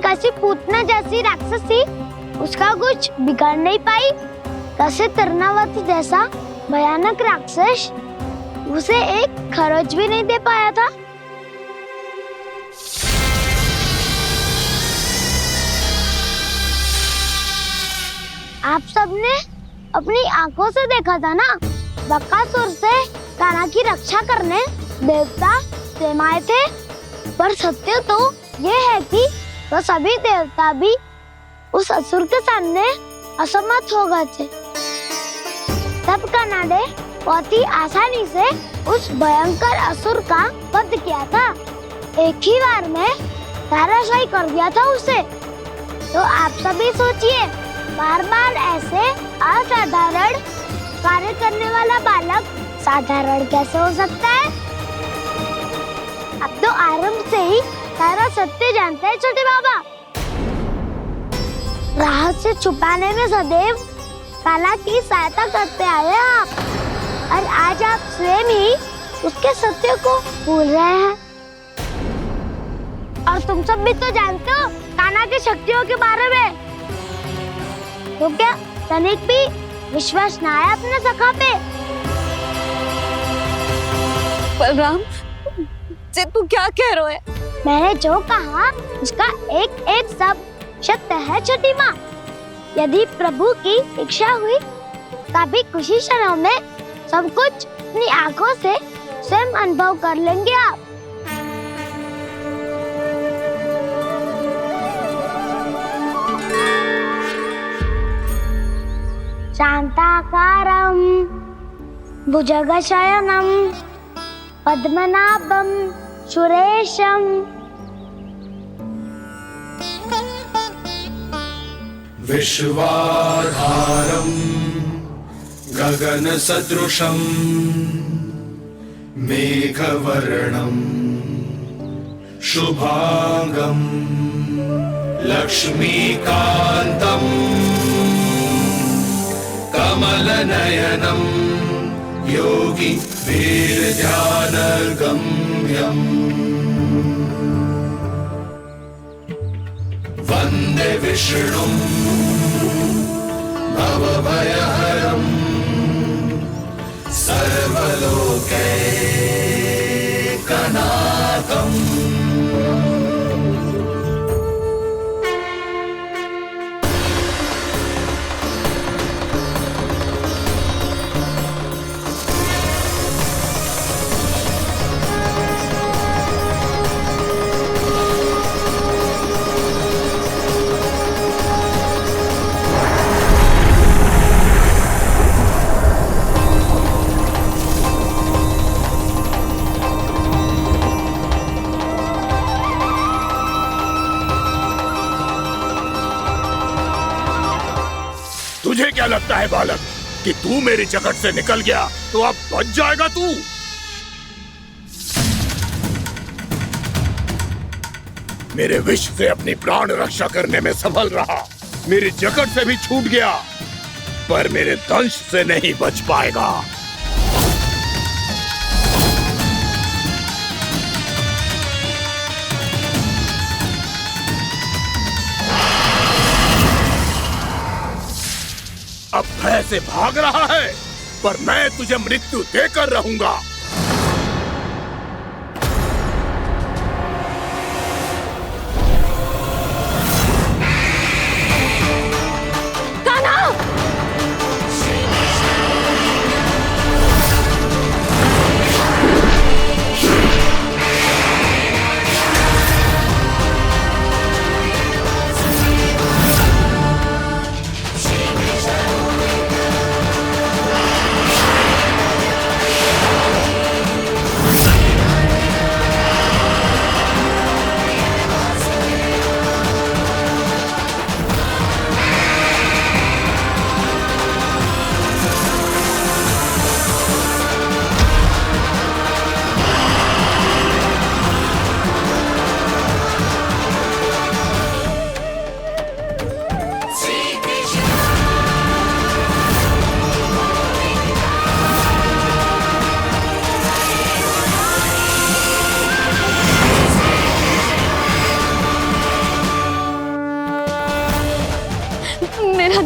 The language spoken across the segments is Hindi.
कैसी पूतना जैसी राक्षस थी, उसका कुछ बिगाड़ नहीं पाई। कैसे तरनावती जैसा भयानक राक्षस उसे एक खरोच भी नहीं दे पाया था। आप सबने अपनी आंखों से देखा था ना, बकासुर से कान्हा की रक्षा करने देवता स्वयं आए थे। पर सत्य तो ये है कि वो सभी देवता भी उस असुर के सामने असमर्थ हो गए थे। तब कान्हा ने बहुत ही आसानी से उस भयंकर असुर का वध किया था। एक ही बार में धराशायी कर दिया था उसे। तो आप सभी सोचिए, बार बार ऐसे असाधारण कार्य करने वाला बालक साधारण कैसे हो सकता है? अब तो आरंभ से ही सारा सत्य जानते हैं छोटे बाबा। रहस्य छुपाने में सदैव कान्हा की सहायता करते आए आप, और आज आप स्वयं ही उसके सत्य को भूल रहे हैं। और तुम सब भी तो जानते हो कान्हा की शक्तियों के बारे में। तो क्या तनिक भी विश्वास ना है अपने सखा पे? बलराम, जे तू क्या कह रहे है? मैंने जो कहा उसका एक एक शब्द सत्य है छोटी माँ। यदि प्रभु की इच्छा हुई तभी कुछ ही क्षणों में सब कुछ अपनी आंखों से स्वयं अनुभव कर लेंगे आप। शांताकारं भुजगशयनं पद्मनाभं सुरेशं विश्वाधारं गगनसदृशं मेघवर्णं शुभांगं लक्ष्मीकान्तं कमलनयनं योगी वीरध्यानगम्यं वन्दे विष्णुं भवभयहरं सर्वलोकैकनाथम्। तुझे क्या लगता है बालक कि तू मेरी जगत से निकल गया तो अब बच जाएगा तू? मेरे विष से अपनी प्राण रक्षा करने में सफल रहा, मेरी जगत से भी छूट गया, पर मेरे दंश से नहीं बच पाएगा। अब भय से भाग रहा है, पर मैं तुझे मृत्यु देकर रहूंगा।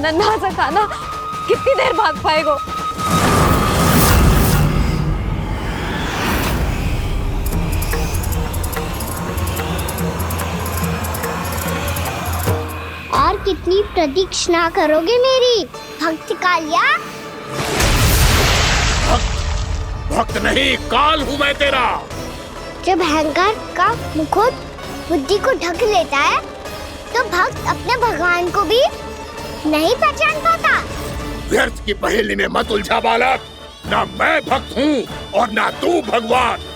नन्हा सा कान्हा कितनी देर भाग पाएगा? और कितनी प्रतीक्षा करोगे मेरी भक्त कालिया? भक्त नहीं, काल हूँ मैं तेरा। जब अहंकार का मुकुट बुद्धि को ढक लेता है तो भक्त अपने भगवान को भी नहीं पहचान पाता। व्यर्थ की पहेली में मत उलझा बालक। ना मैं भक्त हूँ और ना तू भगवान।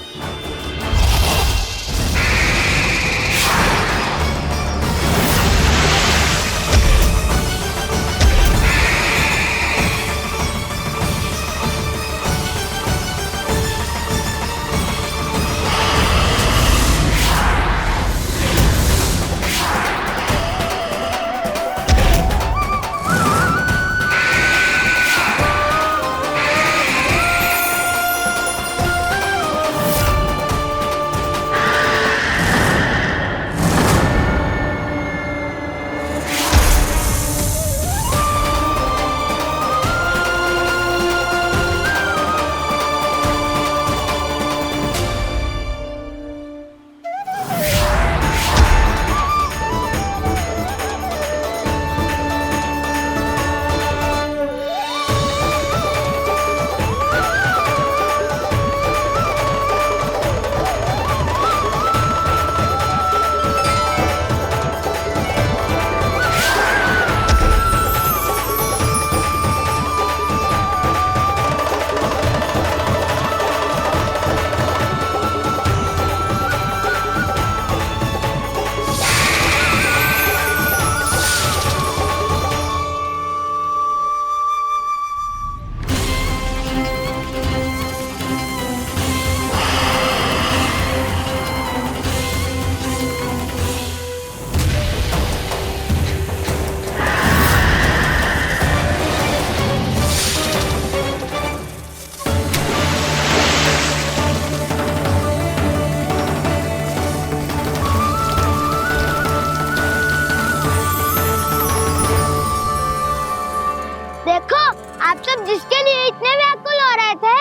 जिसके लिए इतने व्याकुल हो रहे थे,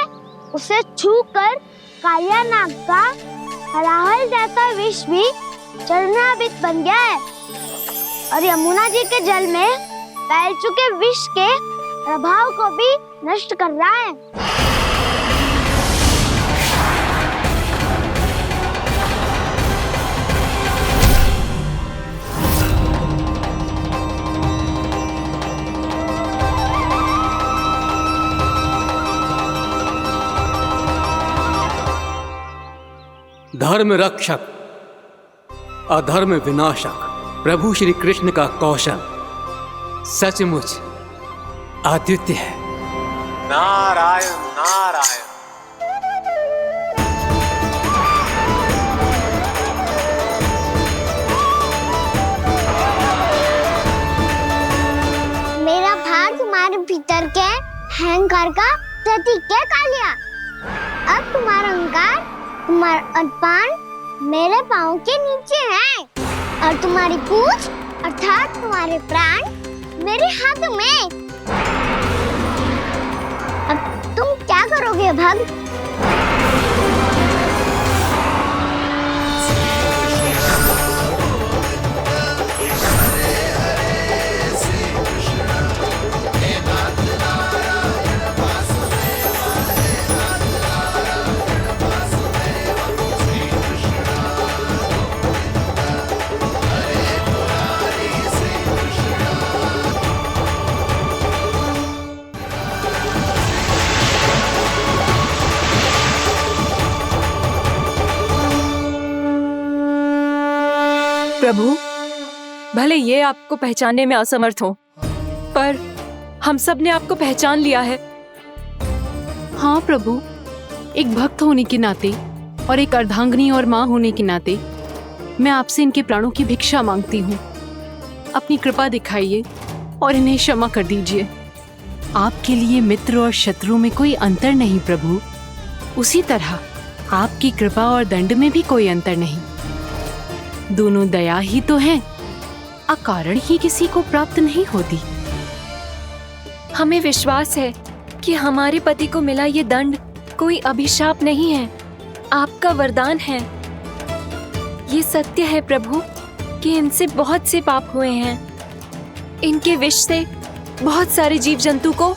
उसे छूकर कालिया नाग का हलाहल जैसा विष भी चरणामृत बन गया है और यमुना जी के जल में फैल चुके विष के प्रभाव को भी नष्ट कर रहा है। धर्म रक्षक अधर्म विनाशक प्रभु श्री कृष्ण का कौशल सचमुच अद्वितीय है। नारायण नारायण। मेरा भार तुम्हारे भीतर के अहंकार का प्रतीक है कालिया। अब तुम्हारा अहंकार, तुम्हारा अनपान मेरे पाँव के नीचे है और तुम्हारी पूंछ अर्थात तुम्हारे प्राण मेरे हाथ में। अब तुम क्या करोगे भक्त? प्रभु, भले ये आपको पहचानने में असमर्थ हो, पर हम सब ने आपको पहचान लिया है। हाँ प्रभु, एक भक्त होने के नाते और एक अर्धांगिनी और माँ होने के नाते मैं आपसे इनके प्राणों की भिक्षा मांगती हूँ। अपनी कृपा दिखाइए और इन्हें क्षमा कर दीजिए। आपके लिए मित्र और शत्रु में कोई अंतर नहीं प्रभु। उसी तरह आपकी कृपा और दंड में भी कोई अंतर नहीं। दोनों दया ही तो हैं, अकारण ही किसी को प्राप्त नहीं होती। हमें विश्वास है कि हमारे पति को मिला ये दंड कोई अभिशाप नहीं है, आपका वरदान है। ये सत्य है प्रभु कि इनसे बहुत से पाप हुए हैं। इनके विष से बहुत सारे जीव जंतु को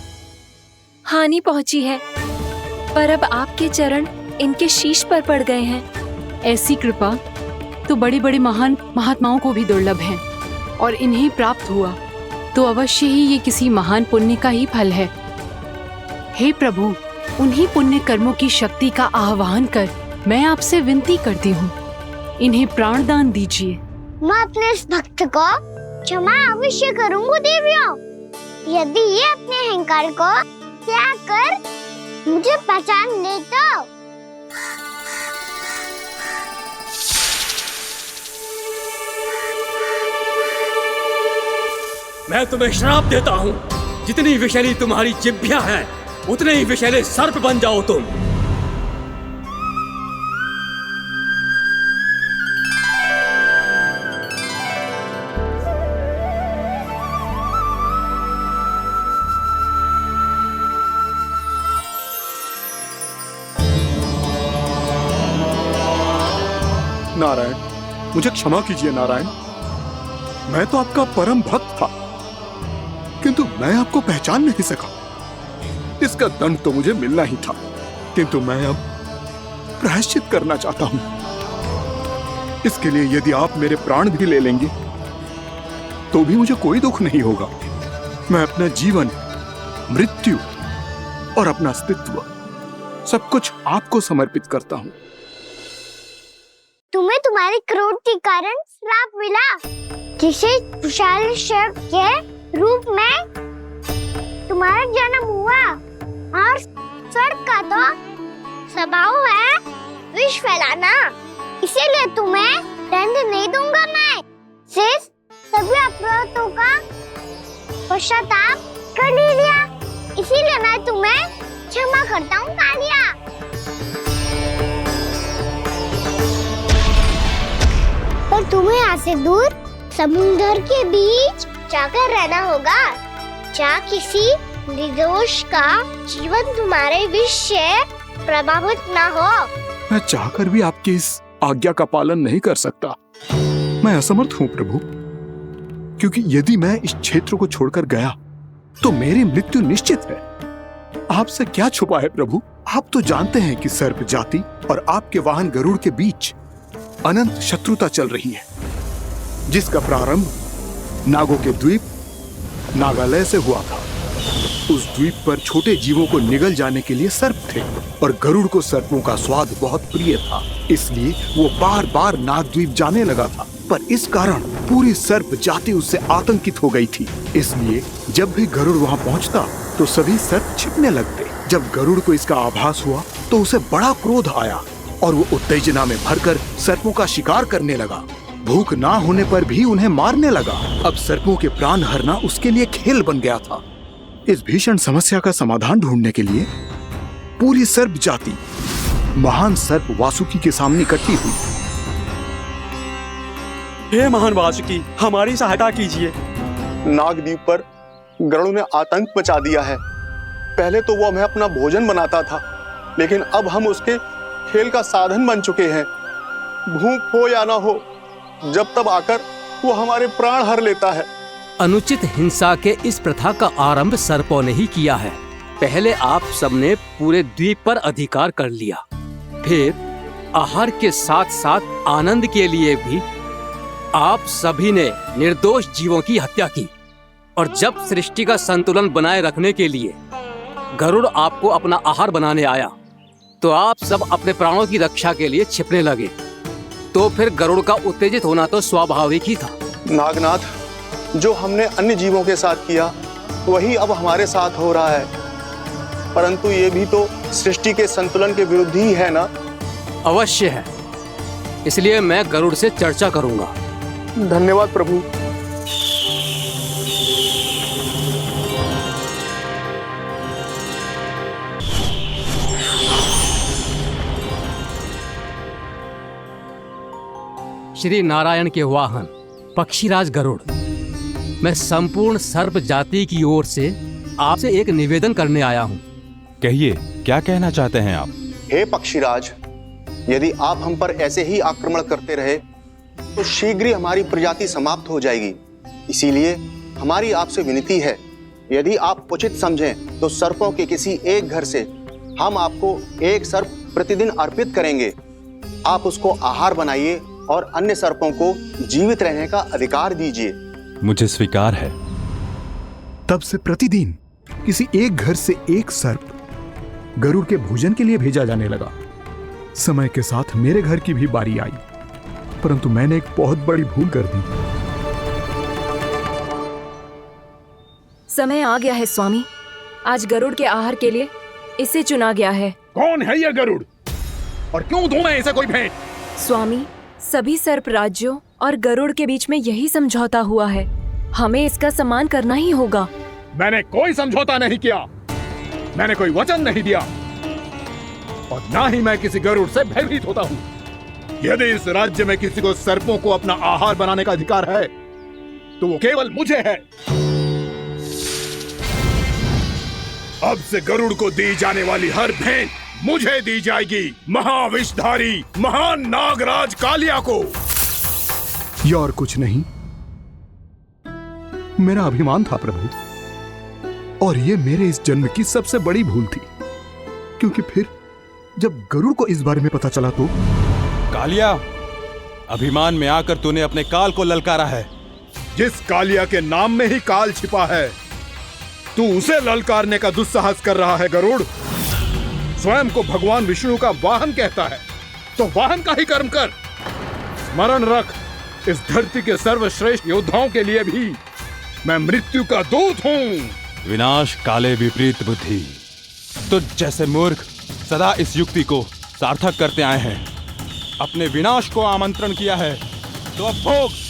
हानि पहुंची है, पर अब आपके चरण इनके शीश पर पड़ गए हैं। ऐसी कृपा तो बड़े बड़े महान महात्माओं को भी दुर्लभ है, और इन्हें प्राप्त हुआ तो अवश्य ही ये किसी महान पुण्य का ही फल है। हे प्रभु, उन्हीं पुण्य कर्मों की शक्ति का आह्वान कर मैं आपसे विनती करती हूँ, इन्हें प्राण दान दीजिए। मैं अपने इस भक्त को क्षमा अवश्य करूंगा देवियों, यदि ये अपने अहंकार को त्याग कर मुझे पहचान ले तो। मैं तुम्हें श्राप देता हूँ, जितनी विषैली तुम्हारी जिह्वा है उतने ही विषैले सर्प बन जाओ तुम। नारायण, मुझे क्षमा कीजिए नारायण। मैं तो आपका परम भक्त था, किंतु मैं आपको पहचान नहीं सका। इसका दंड तो मुझे मिलना ही था, किंतु मैं अब प्रायश्चित करना चाहता हूं। इसके लिए यदि आप मेरे प्राण भी ले लेंगे तो भी मुझे कोई दुख नहीं होगा। मैं अपना जीवन, मृत्यु और अपना अस्तित्व सब कुछ आपको समर्पित करता हूं। तुम्हें तुम्हारी क्रोध के कारण श्राप मिला, जिसे विशाल सर्प के रूप में तुम्हारा जन्म हुआ, और सर्प का तो स्वभाव है विष फैलाना। इसीलिए तुम्हें दंड नहीं दूंगा मैं, सिर्फ सभी अपराधों का पश्चाताप कर लिया। इसीलिए मैं तुम्हें क्षमा करता हूँ कालिया। पर तुम्हें यहाँ से दूर समुद्र के बीच जाकर रहना होगा, जहाँ किसी निर्दोष का जीवन तुम्हारे विष से प्रभावित ना हो। मैं चाहकर भी आपकी इस आज्ञा का पालन नहीं कर सकता। मैं असमर्थ हूँ प्रभु, क्योंकि यदि मैं इस क्षेत्र को छोड़कर गया तो मेरी मृत्यु निश्चित है। आपसे क्या छुपा है प्रभु? आप तो जानते हैं कि सर्प जाति और आपके वाहन गरुड़ के बीच अनंत शत्रुता चल रही है, जिसका प्रारंभ नागों के द्वीप नागालय से हुआ था। उस द्वीप पर छोटे जीवों को निगल जाने के लिए सर्प थे, और गरुड़ को सर्पों का स्वाद बहुत प्रिय था, इसलिए वो बार बार नागद्वीप जाने लगा था। पर इस कारण पूरी सर्प जाति उससे आतंकित हो गई थी। इसलिए जब भी गरुड़ वहां पहुंचता तो सभी सर्प छिपने लगते। जब गरुड़ को इसका आभास हुआ तो उसे बड़ा क्रोध आया और वो उत्तेजना में भरकर सर्पों का शिकार करने लगा। भूख ना होने पर भी उन्हें मारने लगा। अब सर्पों के प्राण हरना उसके लिए खेल बन गया था। इस भीषण समस्या का समाधान ढूंढने के लिए पूरी सर्प जाति महान सर्प वासुकी के सामने इकट्ठी हुई। हे महान वासुकी, हमारी सहायता कीजिए। नागद्वीप पर गरुड़ ने आतंक मचा दिया है। पहले तो वो हमें अपना भोजन बनाता था, लेकिन अब हम उसके खेल का साधन बन चुके हैं। भूख हो या ना हो, जब तब आकर वो हमारे प्राण हर लेता है। अनुचित हिंसा के इस प्रथा का आरंभ सर्पों ने ही किया है। पहले आप सबने पूरे द्वीप पर अधिकार कर लिया, फिर आहार के साथ साथ आनंद के लिए भी आप सभी ने निर्दोष जीवों की हत्या की। और जब सृष्टि का संतुलन बनाए रखने के लिए गरुड़ आपको अपना आहार बनाने आया, तो आप सब अपने प्राणों की रक्षा के लिए छिपने लगे। तो फिर गरुड़ का उत्तेजित होना तो स्वाभाविक ही था। नागनाथ, जो हमने अन्य जीवों के साथ किया वही अब हमारे साथ हो रहा है, परंतु ये भी तो सृष्टि के संतुलन के विरुद्ध ही है ना? अवश्य है, इसलिए मैं गरुड़ से चर्चा करूंगा। धन्यवाद प्रभु। श्री नारायण के वाहन पक्षीराज गरुड़, मैं संपूर्ण सर्प जाति की ओर से आपसे एक निवेदन करने आया हूँ। कहिए, क्या कहना चाहते हैं आप? हे पक्षीराज, यदि आप हम पर ऐसे ही आक्रमण करते रहे तो शीघ्र ही हमारी प्रजाति समाप्त हो जाएगी। इसीलिए हमारी आपसे विनती है, यदि आप उचित समझें तो सर्पों के किसी एक घर से हम आपको एक सर्प प्रतिदिन अर्पित करेंगे। आप उसको आहार बनाइए और अन्य सर्पों को जीवित रहने का अधिकार दीजिए। मुझे स्वीकार है। तब से प्रतिदिन किसी एक घर से एक सर्प गरुड़ के भोजन के लिए भेजा जाने लगा। समय के साथ मेरे घर की भी बारी आई, परंतु मैंने एक बहुत बड़ी भूल कर दी। समय आ गया है स्वामी, आज गरुड़ के आहार के लिए इसे चुना गया है। कौन है यह गरुड़ और क्यों दूं मैं इसे कोई भेंट? स्वामी, सभी सर्प राज्यों और गरुड़ के बीच में यही समझौता हुआ है, हमें इसका सम्मान करना ही होगा। मैंने कोई समझौता नहीं किया, मैंने कोई वचन नहीं दिया और ना ही मैं किसी गरुड़ से भयभीत होता हूँ। यदि इस राज्य में किसी को सर्पों को अपना आहार बनाने का अधिकार है तो वो केवल मुझे है। अब से गरुड़ को दी जाने वाली हर भेंट मुझे दी जाएगी, महाविषधारी महान नागराज कालिया को। ये और कुछ नहीं, मेरा अभिमान था प्रभु, और ये मेरे इस जन्म की सबसे बड़ी भूल थी, क्योंकि फिर जब गरुड़ को इस बारे में पता चला तो। कालिया, अभिमान में आकर तूने अपने काल को ललकारा है। जिस कालिया के नाम में ही काल छिपा है, तू उसे ललकारने का दुस्साहस कर रहा है गरुड़। स्वयं को भगवान विष्णु का वाहन कहता है तो वाहन का ही कर्म कर। स्मरण रख, इस धरती के सर्वश्रेष्ठ योद्धाओं के लिए भी मैं मृत्यु का दूत हूँ। विनाश काले विपरीत बुद्धि। तुझ जैसे मूर्ख सदा इस युक्ति को सार्थक करते आए हैं। अपने विनाश को आमंत्रण किया है तो अब भोग।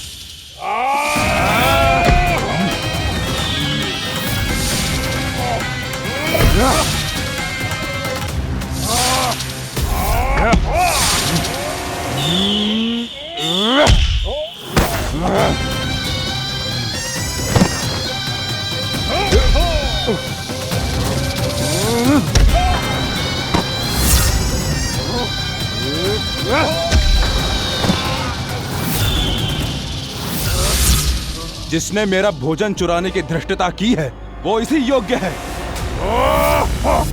जिसने मेरा भोजन चुराने की धृष्टता की है वो इसी योग्य है।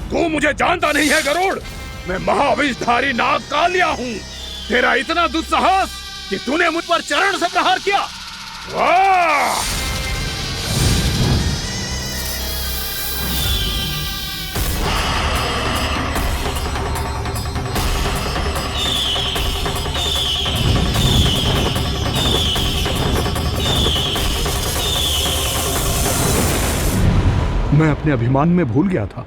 तू मुझे जानता नहीं है गरुड़, मैं महाविषधारी नाग कालिया हूँ। तेरा इतना दुस्साहस कि तूने मुझ पर चरण से प्रहार किया। वाह! मैं अपने अभिमान में भूल गया था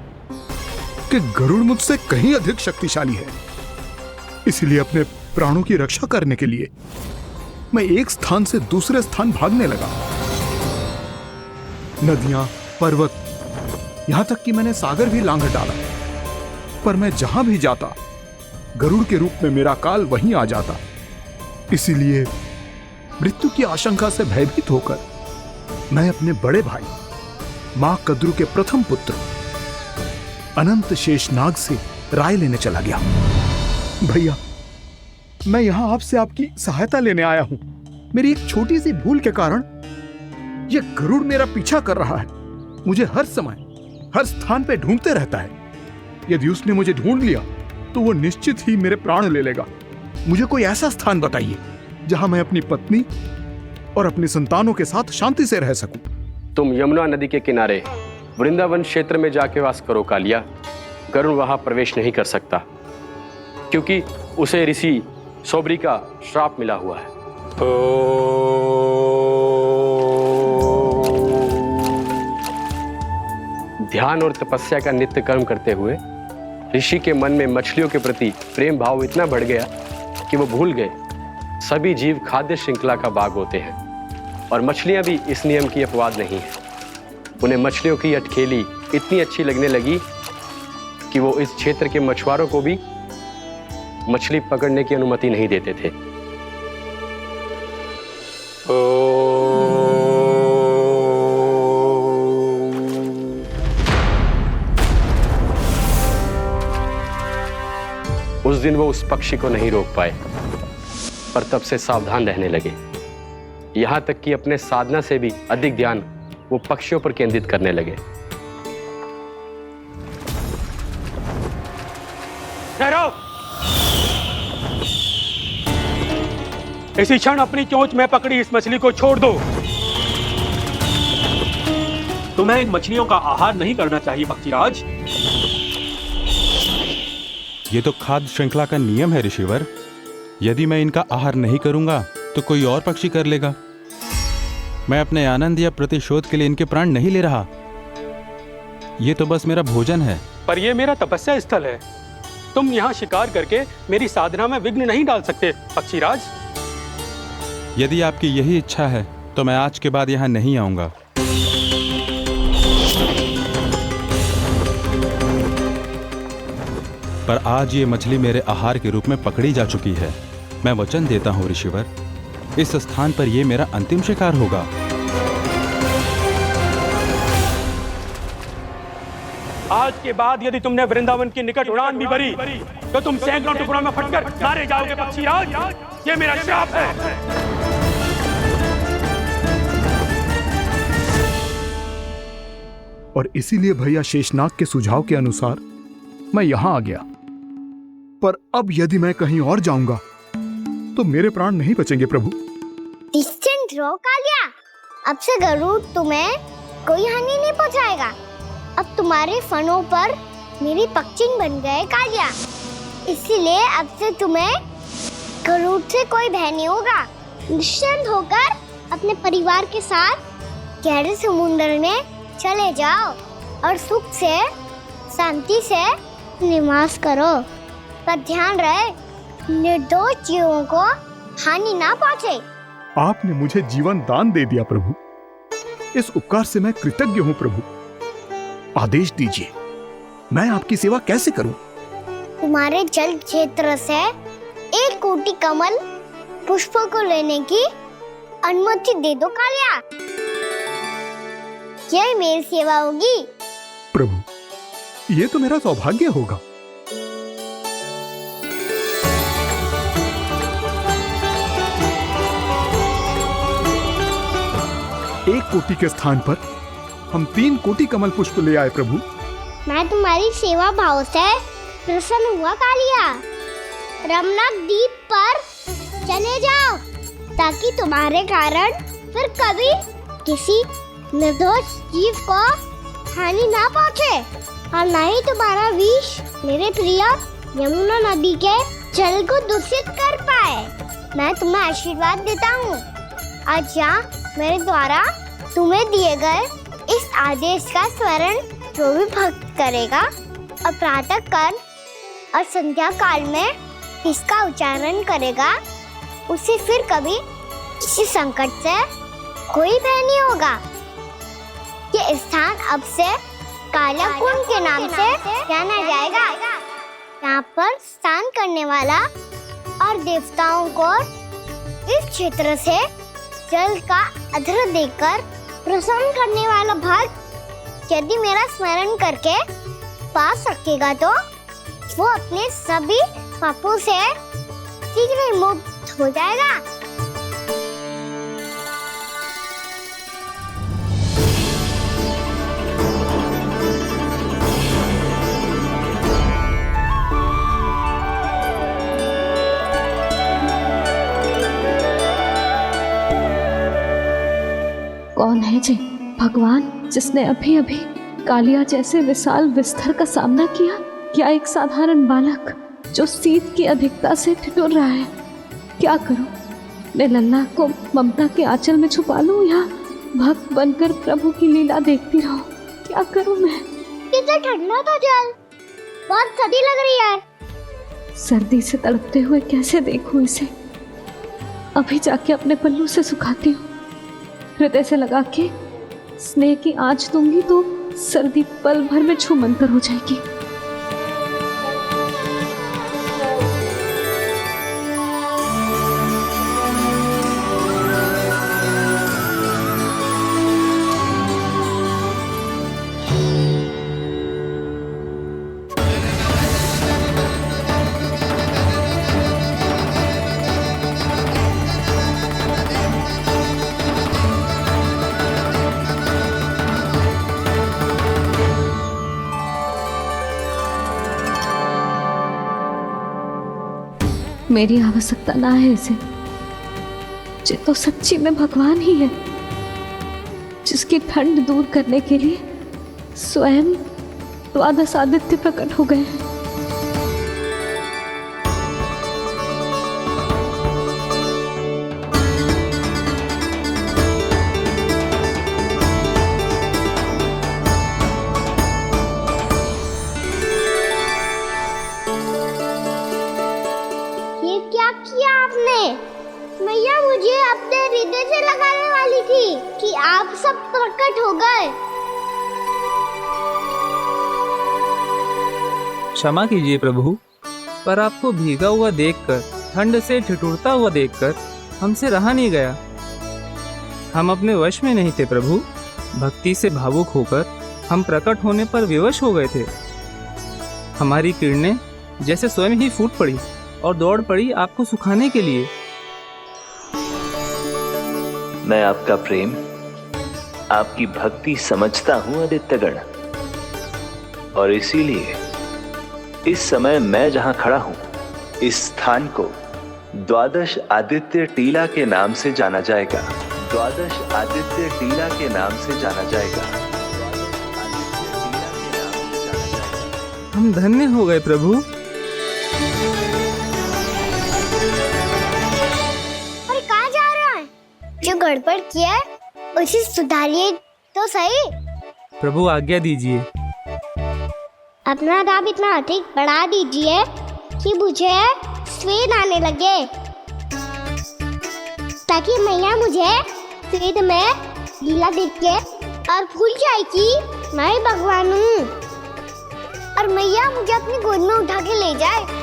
कि गरुड़ मुझसे कहीं अधिक शक्तिशाली है। इसलिए अपने प्राणों की रक्षा करने के लिए मैं एक स्थान से दूसरे स्थान भागने लगा। नदियां, पर्वत, यहां तक कि मैंने सागर भी लांघ डाला, पर मैं जहां भी जाता गरुड़ के रूप में मेरा काल वहीं आ जाता। इसीलिए मृत्यु की आशंका से भयभीत होकर मैं अपने बड़े भाई मां कद्रू के प्रथम पुत्र अनंत शेषनाग से राय लेने चला गया। भैया, मैं यहां आपसे आपकी सहायता लेने आया हूं। मेरी एक छोटी सी भूल के कारण यह गरुड़ मेरा पीछा कर रहा है। मुझे हर समय हर स्थान पे ढूंढते रहता है। यदि उसने मुझे ढूंढ लिया तो वो निश्चित ही मेरे प्राण ले लेगा। मुझे कोई ऐसा स्थान बताइए जहां मैं अपनी पत्नी और अपनी संतानों के साथ शांति से रह सकूं। तुम यमुना नदी के किनारे वृंदावन क्षेत्र में जाके वास करो कालिया। गरुड़ वहां प्रवेश नहीं कर सकता क्योंकि उसे ऋषि सौबरी का श्राप मिला हुआ है। ध्यान और तपस्या का नित्य कर्म करते हुए ऋषि के मन में मछलियों के प्रति प्रेम भाव इतना बढ़ गया कि वो भूल गए सभी जीव खाद्य श्रृंखला का भाग होते हैं और मछलियां भी इस नियम की अपवाद नहीं है। उन्हें मछलियों की अटखेली इतनी अच्छी लगने लगी कि वो इस क्षेत्र के मछुआरों को भी मछली पकड़ने की अनुमति नहीं देते थे। दिन वो उस पक्षी को नहीं रोक पाए, पर तब से सावधान रहने लगे। यहां तक कि अपने साधना से भी अधिक ध्यान वो पक्षियों पर केंद्रित करने लगे। ठहरो! इसी क्षण अपनी चोंच में पकड़ी इस मछली को छोड़ दो। तुम्हें इन मछलियों का आहार नहीं करना चाहिए पक्षीराज। ये तो खाद्य श्रृंखला का नियम है ऋषिवर। यदि मैं इनका आहार नहीं करूंगा तो कोई और पक्षी कर लेगा। मैं अपने आनंद या प्रतिशोध के लिए इनके प्राण नहीं ले रहा। ये तो बस मेरा भोजन है। पर यह मेरा तपस्या स्थल है। तुम यहाँ शिकार करके मेरी साधना में विघ्न नहीं डाल सकते पक्षीराज। यदि आपकी यही इच्छा है तो मैं आज के बाद यहाँ नहीं आऊंगा। पर आज ये मछली मेरे आहार के रूप में पकड़ी जा चुकी है। मैं वचन देता हूँ ऋषिवर, इस स्थान पर यह मेरा अंतिम शिकार होगा। आज के बाद यदि तुमने वृंदावन की निकट उड़ान भी भरी तो तुम सैकड़ों टुकड़ों में फटकर मारे जाओगे पक्षीराज। ये मेरा श्राप है। और इसीलिए भैया शेषनाग के सुझाव के अनुसार मैं यहां आ गया। पर अब यदि मैं कहीं और जाऊंगा तो मेरे प्राण नहीं बचेंगे प्रभु। निश्चिंत रहो कालिया, अब से गरुड़ तुम्हें कोई हानि नहीं पहुंचाएगा। अब तुम्हारे फनों पर मेरी पक्षिन बन गए कालिया, इसीलिए अब से तुम्हें गरुड़ से कोई भय नहीं होगा। निश्चिंत होकर अपने परिवार के साथ गहरे समुद्र में चले जाओ और सुख से शांति से निवास करो। पर ध्यान रहे निर्दोष जीवों को हानि ना पहुंचे। आपने मुझे जीवन दान दे दिया प्रभु, इस उपकार से मैं कृतज्ञ हूँ प्रभु। आदेश दीजिए, मैं आपकी सेवा कैसे करूं? तुम्हारे जल क्षेत्र से 1 कोटि कमल पुष्पों को लेने की अनुमति दे दो कालिया। यह मेरी सेवा होगी प्रभु। ये तो मेरा सौभाग्य होगा। 1 कोटि के स्थान पर हम 3 कोटि कमल पुष्प ले आए प्रभु। मैं तुम्हारी सेवा भाव से प्रसन्न हुआ कालिया। रमणक द्वीप पर चले जाओ ताकि तुम्हारे कारण फिर कभी किसी निर्दोष जीव को हानि ना पहुंचे और न ही तुम्हारा विष मेरे प्रिय यमुना नदी के जल को दूषित कर पाए। मैं तुम्हें आशीर्वाद देता हूँ। आज यहाँ मेरे द्वारा तुम्हें दिए गए इस आदेश का स्मरण जो भी भक्त करेगा और प्रातः काल और संध्या काल में इसका उच्चारण करेगा, उसे फिर कभी किसी संकट से कोई भय नहीं होगा। ये स्थान अब से काला कुंड के नाम से जाना जाएगा। यहाँ पर स्नान करने वाला और देवताओं को इस क्षेत्र से जल का अर्घ्य देकर प्रसन्न करने वाला भक्त यदि मेरा स्मरण करके पा सकेगा तो वो अपने सभी पापों से शीघ्र ही मुक्त हो जाएगा। कौन है जी भगवान जिसने अभी अभी कालिया जैसे विशाल विस्तर का सामना किया? क्या एक साधारण बालक जो शीत की अधिकता से ठिठुर रहा है? क्या करूं? मैं लल्ला को ममता के आंचल में छुपा लूं या भक्त बनकर प्रभु की लीला देखती रहूं? क्या करूं मैं? कितना ठंडा था जल, बहुत सर्दी लग रही है। सर्दी से तड़पते हुए कैसे देखूं इसे? अभी जाके अपने पल्लू से सुखाती हूँ। हृदय से लगा के स्नेह की आंच दूंगी तो सर्दी पल भर में छूमंतर हो जाएगी। मेरी आवश्यकता ना है इसे। ये तो सच्ची में भगवान ही है, जिसकी ठंड दूर करने के लिए स्वयं द्वादश आदित्य प्रकट हो गए हैं। ये क्या किया आपने? मैया मुझे अपने हृदय से लगाने वाली थी कि आप सब प्रकट हो गए। क्षमा कीजिए प्रभु, पर आपको भीगा हुआ देखकर, ठंड से ठिठुरता हुआ देखकर हमसे रहा नहीं गया। हम अपने वश में नहीं थे प्रभु। भक्ति से भावुक होकर हम प्रकट होने पर विवश हो गए थे। हमारी किरणें जैसे स्वयं ही फूट पड़ी और दौड़ पड़ी आपको सुखाने के लिए। मैं आपका प्रेम, आपकी भक्ति समझता हूं आदित्यगण, और इसीलिए इस समय मैं जहां खड़ा हूं, इस स्थान को द्वादश आदित्य टीला के नाम से जाना जाएगा। द्वादश आदित्य टीला के नाम से जाना जाएगा। हम धन्य हो गए प्रभु। अरे कहाँ जा रहे हैं? जो गड़बड़ किया है उसे सुधारिए तो सही। प्रभु आज्ञा दीजिए। अपना दाम इतना अधिक बढ़ा दीजिए कि मुझे स्वेद आने लगे, ताकि मैया मुझे स्वेद में लीला देख के और भूल जाए कि मैं भगवान हूँ, और मैया मुझे अपनी गोद में उठा के ले जाए।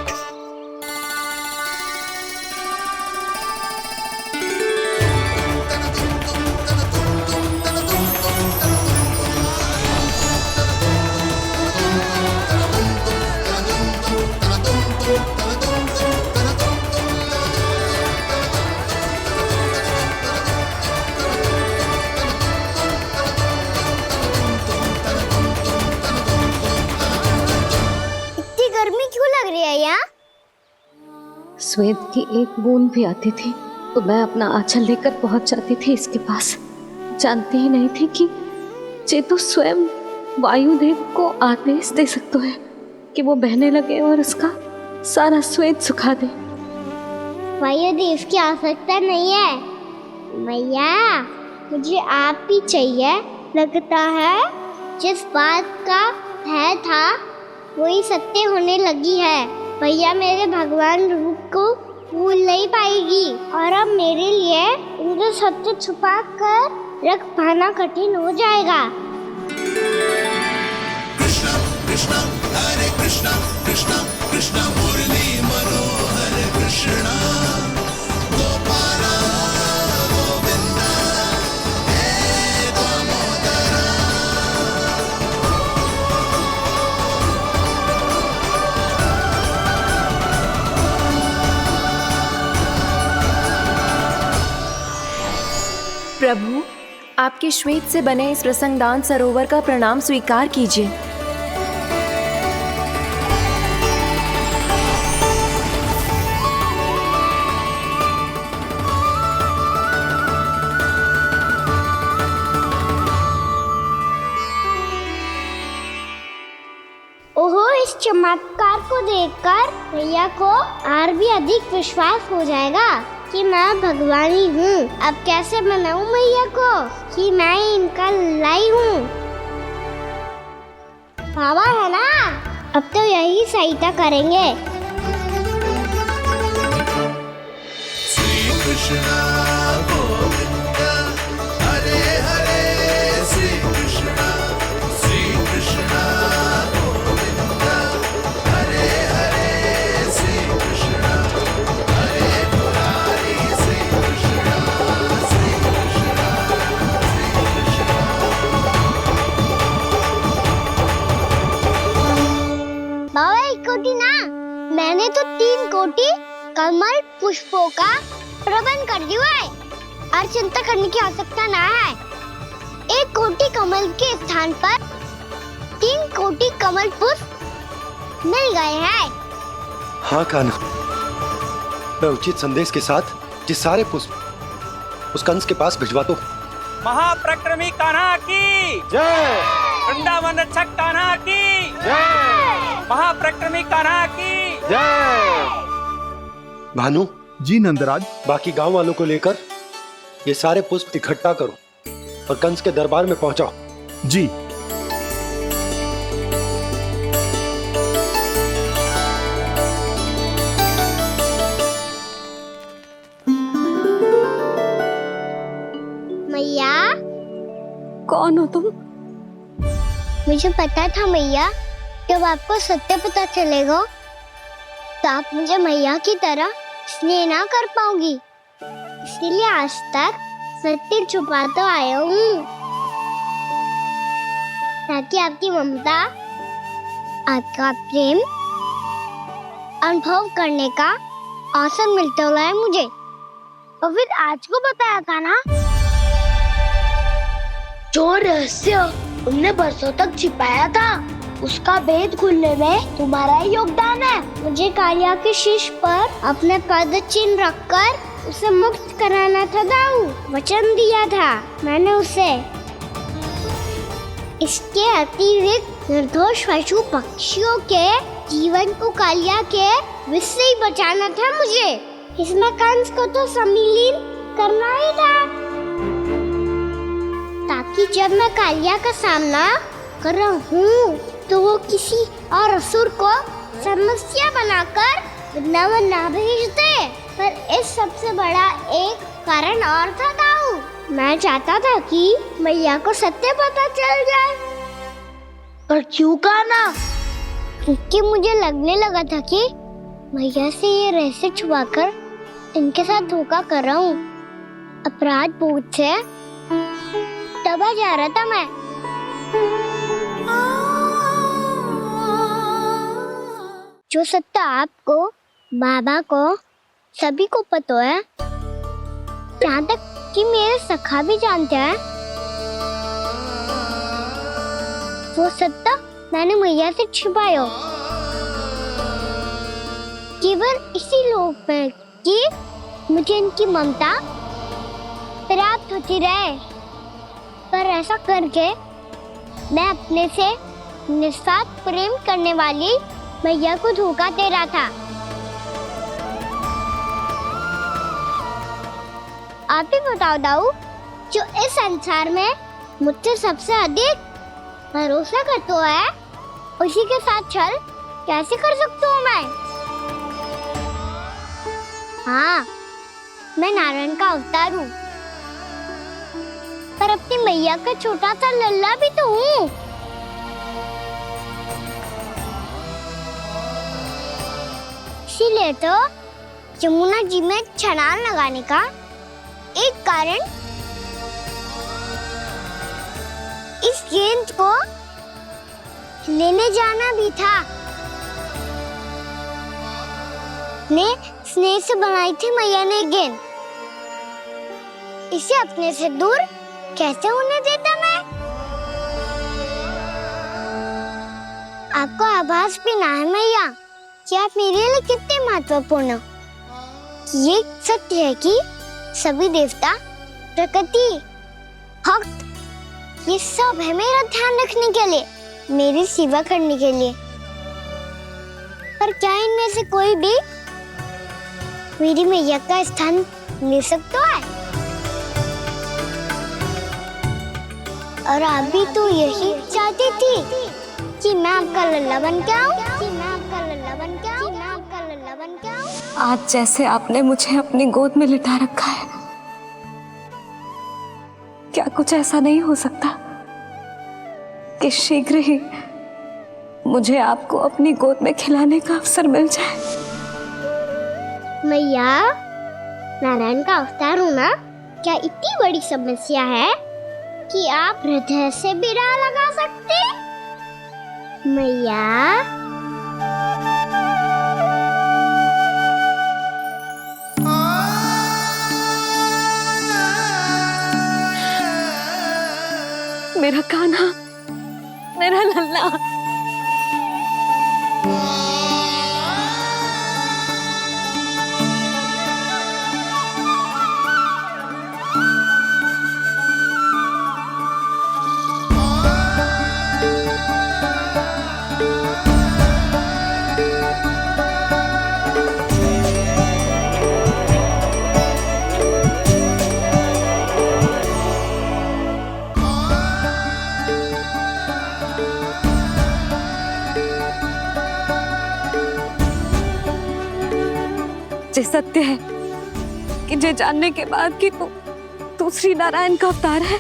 श्वेत की एक बूंद भी आती थी तो मैं अपना आंचल लेकर पहुंच जाती थी इसके पास। जानती ही नहीं थी कि चेतु स्वयं वायुदेव को आदेश दे सकता है कि वो बहने लगे और उसका सारा श्वेत सुखा दे। वायुदेव की आवश्यकता नहीं है मैया, मुझे आप ही चाहिए। लगता है जिस बात का भय था वही सत्य होने लगी है। भैया मेरे भगवान रूप को भूल नहीं पाएगी, और अब मेरे लिए उनके सत्य छुपा कर रख पाना कठिन हो जाएगा। कृष्णा कृष्णा हरे कृष्णा कृष्णा कृष्णा मुरली मनोहर कृष्णा गोपाला गोविंदा हे दामोदरा। प्रभु, आपके श्वेत से बने इस प्रसंगदान सरोवर का प्रणाम स्वीकार कीजिए। ओहो, इस चमत्कार को देखकर भैया को और भी अधिक विश्वास हो जाएगा कि मैं भगवानी हूँ। अब कैसे मनाऊं मैया को कि मैं इनका लाई हूँ। बाबा है ना, अब तो यही सहायता करेंगे। श्री कृष्णा गोविंदा हरे हरे श्री कृष्णा गोविंदा हरे हरे श्री कृष्णा हरे मुरारी श्री कृष्णा श्री कृष्णा श्री कृष्णा। बाबा एक कोटि ना, मैंने तो 3 कोटि कमल पुष्पों का प्रबंध कर दिया है और चिंता करने की आवश्यकता ना है। 1 कोटि कमल के स्थान पर 3 कोटि कमल पुष्प मिल गए हैं। हाँ कान्हा, मैं उचित संदेश के साथ ये सारे पुष्प उस कंस के पास भिजवाता हूँ। महाप्रक्रमी कान्हा की जय। वृंदावन रक्षक कान्हा की जय। महाप्रक्रमी कान्हा की जय। भानु जी नंदराज। बाकी गांव वालों को लेकर ये सारे पुष्प इकट्ठा करो और कंस के दरबार में पहुंचाओ। जी। मैया। कौन हो तुम? मुझे पता था मैया, जब आपको सत्य पता चलेगा तो आप मुझे मैया की तरह स्नेह ना कर पाओगी, इसलिए आज तक सत्य छुपा तो आया हूँ, ताकि आपकी ममता, आपका प्रेम अनुभव करने का अवसर मिलता रहा है मुझे। और फिर आज को बताया था ना, जो रहस्य तुमने बरसों तक छिपाया था, उसका भेद खुलने में तुम्हारा ही योगदान है। मुझे कालिया के शीश पर अपने पद चिन्ह रखकर उसे मुक्त कराना था दाऊ, वचन दिया था मैंने उसे। इसके अतिरिक्त निर्दोष पशु पक्षियों के जीवन को कालिया के विष से ही बचाना था मुझे। इसमें कंस को तो सम्मिलित करना ही था, ताकि जब मैं कालिया का सामना कर रहा हूँ तो वो किसी और असुर को समस्या बनाकर वृंदावन ना भेज दे। पर इस सबसे बड़ा एक कारण और था दाऊ, मैं चाहता था कि मैया को सत्य पता चल जाए। पर क्यों कहा ना? क्योंकि मुझे लगने लगा था कि मैया से ये रहस्य छुपाकर इनके साथ धोखा कर रहा हूँ। अपराध बोझ से दबा जा रहा था मैं। जो सत्य आपको, बाबा को, सभी को पता है, यहाँ तक कि मेरे सखा भी जानते हैं, वो सत्य मैंने मैया से छुपाया केवल इसी लोक में कि मुझे इनकी ममता प्राप्त होती रहे। पर ऐसा करके मैं अपने से निस्वार्थ प्रेम करने वाली मैया को धोखा दे रहा था। आप ही बताओ दाऊ, जो इस संसार में मुझसे सबसे अधिक भरोसा करता है, उसी के साथ छल कैसे कर सकता हूँ मैं? हाँ, मैं नारायण का अवतार हूँ, पर अपनी मैया का छोटा सा लल्ला भी तो हूँ। इसीलिए तो यमुना जी में छलांग लगाने का एक कारण इस गेंद को लेने जाना भी था। स्नेह से बनाई थी मैया ने गेंद, इसे अपने से दूर कैसे होने देता मैं? आपको आभास भी ना है मैया कि आप मेरे लिए कितने महत्वपूर्ण हो। ये सत्य है कि सभी देवता, प्रकृति, भक्त, ये सब है मेरा ध्यान रखने के लिए, मेरी सेवा करने के लिए। पर क्या इनमें से कोई भी मेरी मैया का स्थान ले सकता है? और आप भी तो यही चाहती थी कि मैं आपका लल्ला बन के आऊं, कि मैं आपका लल्ला बन के आऊं, कि मैं आपका लल्ला बन के आऊं। आज जैसे आपने मुझे अपनी गोद में लिटा रखा है, क्या कुछ ऐसा नहीं हो सकता कि शीघ्र ही मुझे आपको अपनी गोद में खिलाने का अवसर मिल जाए? मैया, नारायण का अवतार होना क्या इतनी बड़ी समस्या है कि आप हृदय से भी राह लगा सकते? मैया, मेरा कान्हा, मेरा लल्ला। सत्य है कि ये जानने के बाद कि तू श्री नारायण का अवतार है,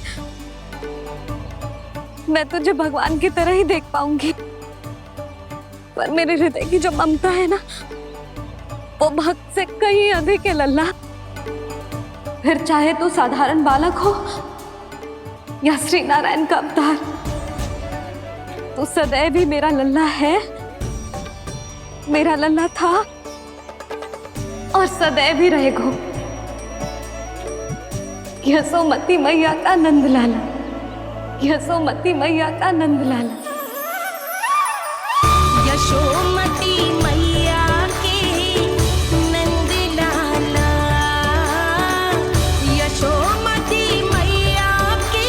मैं तुझे भगवान की तरह ही देख पाऊंगी। पर मेरे हृदय की जो ममता है ना, वो भक्त से कहीं अधिक है लल्ला। फिर चाहे तू साधारण बालक हो या श्री नारायण का अवतार, तू सदैव ही मेरा लल्ला है, मेरा लल्ला था और सदैव ही रहेगा। यशोमती मैया का नंद लाला, यशोमती मैया का नंद लाला। यशोमती मैया के नंद लाला, यशोमती मैया के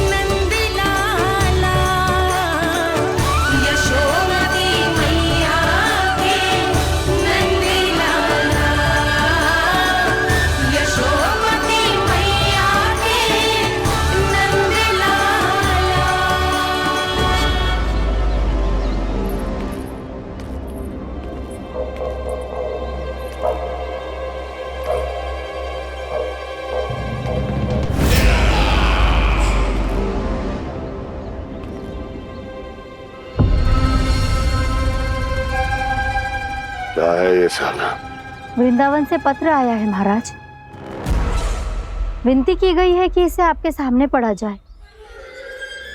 नंद लाला, यशोमती मैया के नंद लाला, यशोमती मैया के नंद लाला। क्या है ये साला? वृंदावन से पत्र आया है महाराज। विनती की गई है कि इसे आपके सामने पढ़ा जाए।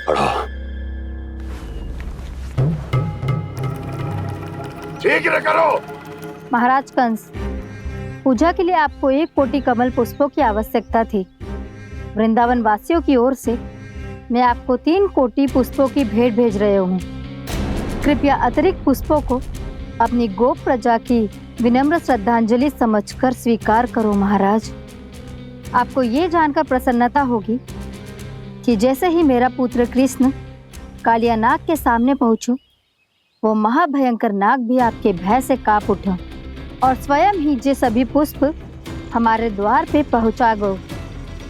पढ़ो। शीघ्र करो। महाराज कंस, पूजा के लिए आपको 1 कोटि कमल पुष्पों की आवश्यकता थी। वृंदावन वासियों की ओर से मैं आपको 3 कोटि पुष्पों की भेंट भेज रहे हूँ। कृपया अतिरिक्त पुष्पों को अपनी गोप प्रजा की विनम्र श्रद्धांजलि समझकर स्वीकार करो महाराज। आपको ये जानकर प्रसन्नता होगी कि जैसे ही मेरा पुत्र कृष्ण कालिया नाग के सामने पहुंचो, वो महाभयंकर नाग भी आपके भय से कांप उठा और स्वयं ही ये सभी पुष्प हमारे द्वार पे पहुंचा गए।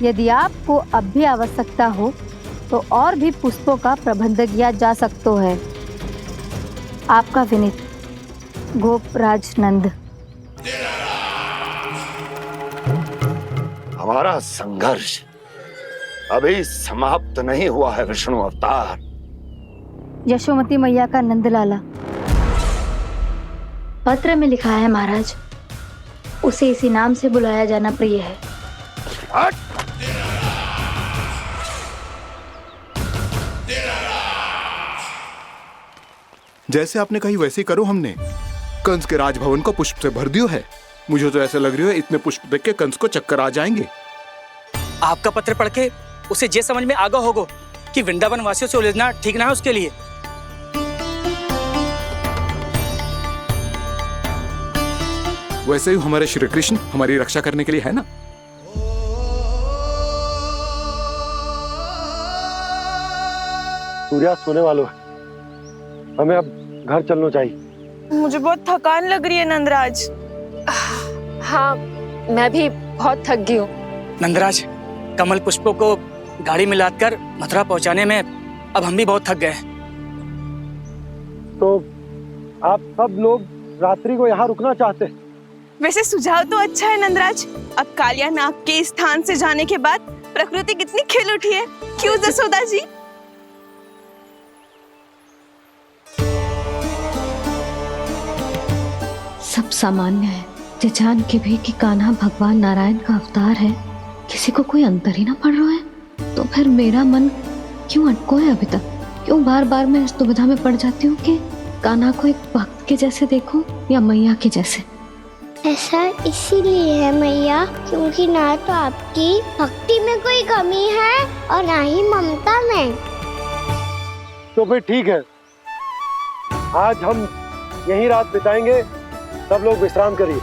यदि आपको अब भी आवश्यकता हो तो और भी पुष्पों का प्रबंध किया जा सकता है। आपका विनीत गोपराज नंद। हमारा संघर्ष अभी समाप्त नहीं हुआ है विष्णु अवतार। यशोमती मैया का नंदलाला। पत्र में लिखा है महाराज, उसे इसी नाम से बुलाया जाना प्रिय है। जैसे आपने कही वैसे ही करो। हमने कंस के राजभवन को पुष्प से भर दियो है। मुझे तो ऐसा लग रही है इतने पुष्प देख के कंस को चक्कर आ जाएंगे। आपका पत्र पढ़ के उसे ये समझ में आगा होगा कि वृंदावन वासियों से उलझना ठीक ना है उसके लिए। वैसे ही हमारे श्री कृष्ण हमारी रक्षा करने के लिए है ना। सूर्यास्त होने वाला है, हमें अब घर चलना चाहिए। मुझे बहुत थकान लग रही है नंदराज। हाँ, मैं भी बहुत थक गई हूँ। नंदराज, कमल पुष्पों को गाड़ी में लादकर मथुरा पहुंचाने में अब हम भी बहुत थक गए। तो आप सब लोग रात्रि को यहाँ रुकना चाहते हैं? वैसे सुझाव तो अच्छा है नंदराज। अब कालिया नाग के स्थान से जाने के बाद प्रकृति कितनी खिल उठी है, क्यों जसोदा जी? सब सामान्य है। ये जान के भी कि कान्हा भगवान नारायण का अवतार है, किसी को कोई अंतर ही ना पड़ रहा है, तो फिर मेरा मन क्यों अटको है अभी तक? क्यों बार बार मैं इस दुविधा में पड़ जाती हूँ कि कान्हा को एक भक्त के जैसे देखूं या मैया के जैसे? ऐसा इसीलिए है मैया क्योंकि ना तो आपकी भक्ति में कोई कमी है और ना ही ममता में। तो फिर ठीक है, आज हम यहीं रात बिताएंगे। सब लोग विश्राम करिए।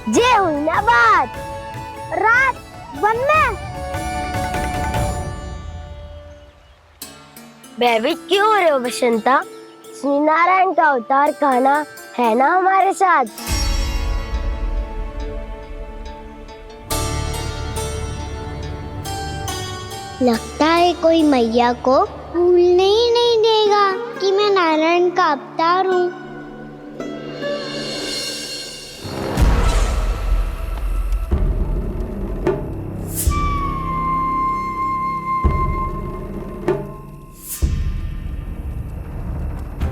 जय हुइनाबाद। रात वन में भयभीत क्यों हो रहे हो बसंता? श्री नारायण का अवतार कान्हा है ना हमारे साथ। लगता है कोई मैया को भूलने ही नहीं देगा कि मैं नारायण का अवतार हूँ।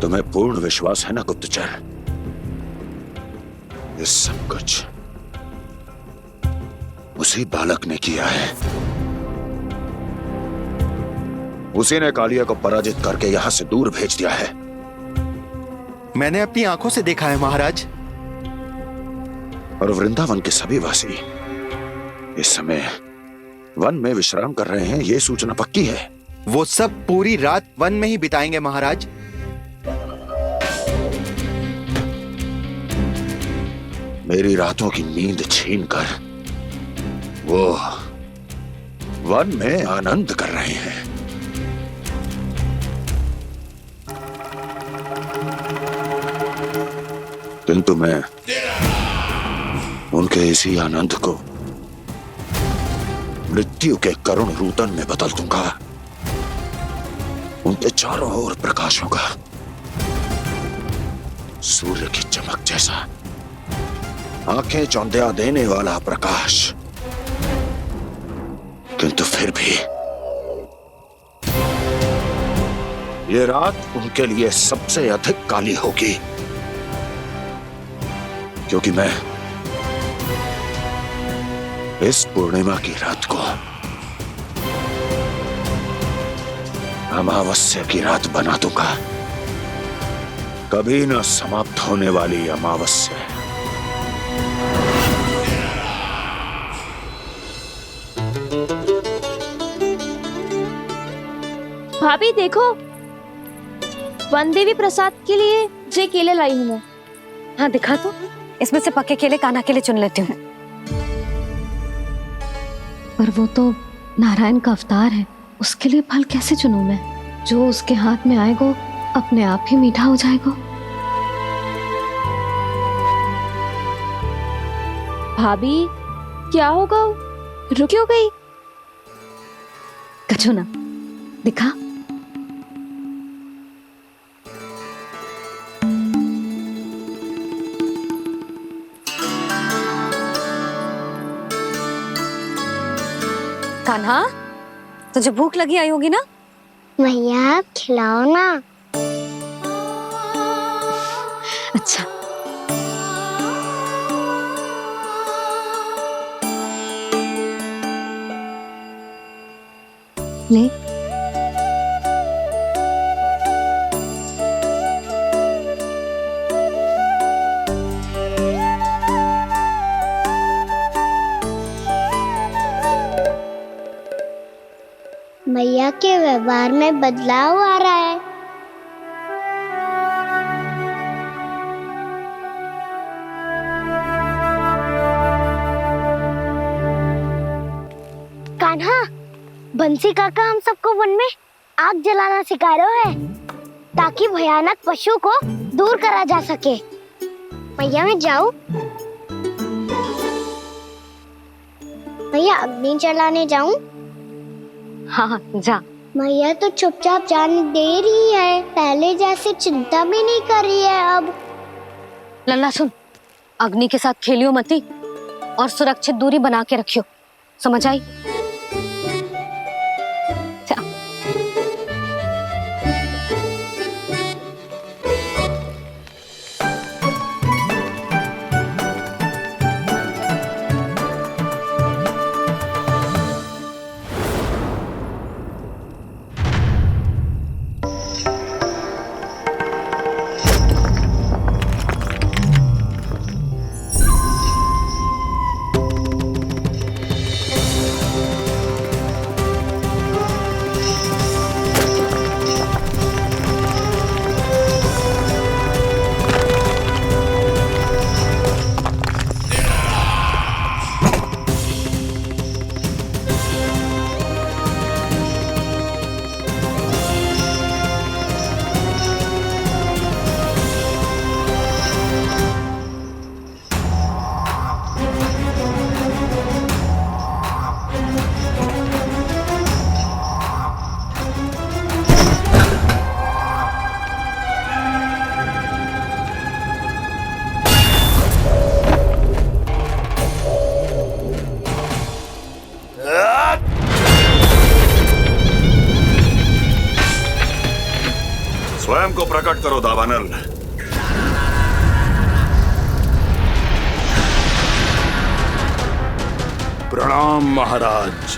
तुम्हें पूर्ण विश्वास है ना गुप्तचर? ये सब कुछ उसी बालक ने किया है। उसी ने कालिया को पराजित करके यहां से दूर भेज दिया है। मैंने अपनी आंखों से देखा है महाराज। और वृंदावन के सभी वासी इस समय वन में विश्राम कर रहे हैं, ये सूचना पक्की है। वो सब पूरी रात वन में ही बिताएंगे महाराज। मेरी रातों की नींद छीनकर वो वन में आनंद कर रहे हैं। किंतु मैं उनके इसी आनंद को मृत्यु के करुण रूतन में बदल दूंगा। उनके चारों ओर प्रकाश होगा, सूर्य की चमक जैसा, आंखें चौंधिया देने वाला प्रकाश। किंतु फिर भी ये रात उनके लिए सबसे अधिक काली होगी, क्योंकि मैं इस पूर्णिमा की रात को अमावस्या की रात बना दूंगा। कभी न समाप्त होने वाली अमावस्या। भाभी देखो, वन देवी प्रसाद के लिए जे केले लाई हूँ मैं। हाँ दिखा तो, इसमें से पक्के केले कान्हा के लिए चुन लेती हूँ। पर वो तो नारायण का अवतार है, उसके लिए फल कैसे चुनूं मैं? जो उसके हाथ में आएगा अपने आप ही मीठा हो जाएगा। भाभी क्या होगा? रुक क्यों गई? कछू ना दिखा। कान्हा, तुझे भूख लगी आई होगी ना? भैया खिलाओ ना। अच्छा। ले। भैया के व्यवहार में बदलाव आ रहा है। कान्हा, बंसी काका हम सबको वन में आग जलाना सिखा रहा है, ताकि भयानक पशु को दूर करा जा सके। भैया मैं जाऊं? भैया अग्नि जलाने जाऊं? हाँ जा। भैया तो चुपचाप जाने दे रही है, पहले जैसे चिंता भी नहीं कर रही है अब। लल्ला सुन, अग्नि के साथ खेलियो मती और सुरक्षित दूरी बना के रखियो, समझ आई? स्वयं को प्रकट करो दावानल। प्रणाम महाराज।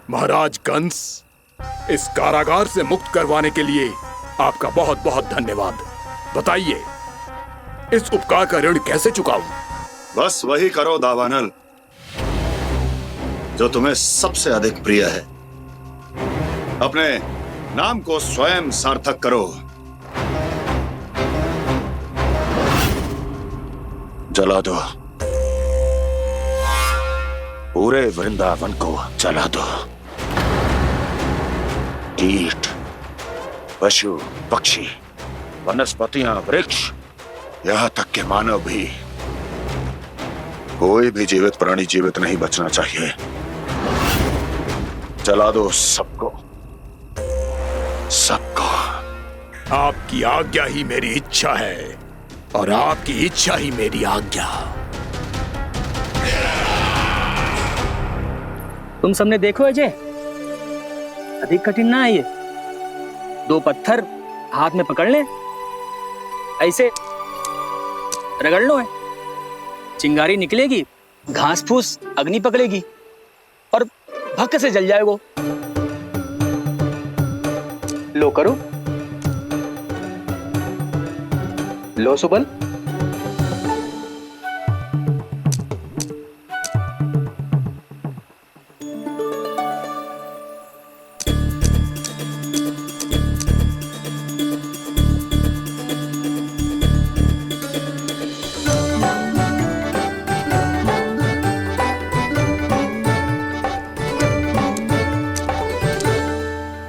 महाराज कंस, इस कारागार से मुक्त करवाने के लिए आपका बहुत बहुत धन्यवाद। बताइए, इस उपकार का ऋण कैसे चुकाऊं? बस वही करो दावानल जो तुम्हें सबसे अधिक प्रिय है। अपने नाम को स्वयं सार्थक करो। जला दो, पूरे वृंदावन को जला दो। कीट, पशु, पक्षी, वनस्पतियां, वृक्ष, यहां तक के मानव भी, कोई भी जीवित प्राणी जीवित नहीं बचना चाहिए। जला दो सबको, सबको। आपकी आज्ञा ही मेरी इच्छा है और आपकी इच्छा ही मेरी आज्ञा। तुम सबने देखो अजय, अधिक कठिन ना है ये। 2 पत्थर हाथ में पकड़ ले, ऐसे रगड़ लो है, चिंगारी निकलेगी, घास फूस अग्नि पकड़ेगी और भक्क से जल जाए वो। लो करो, लो सुबल।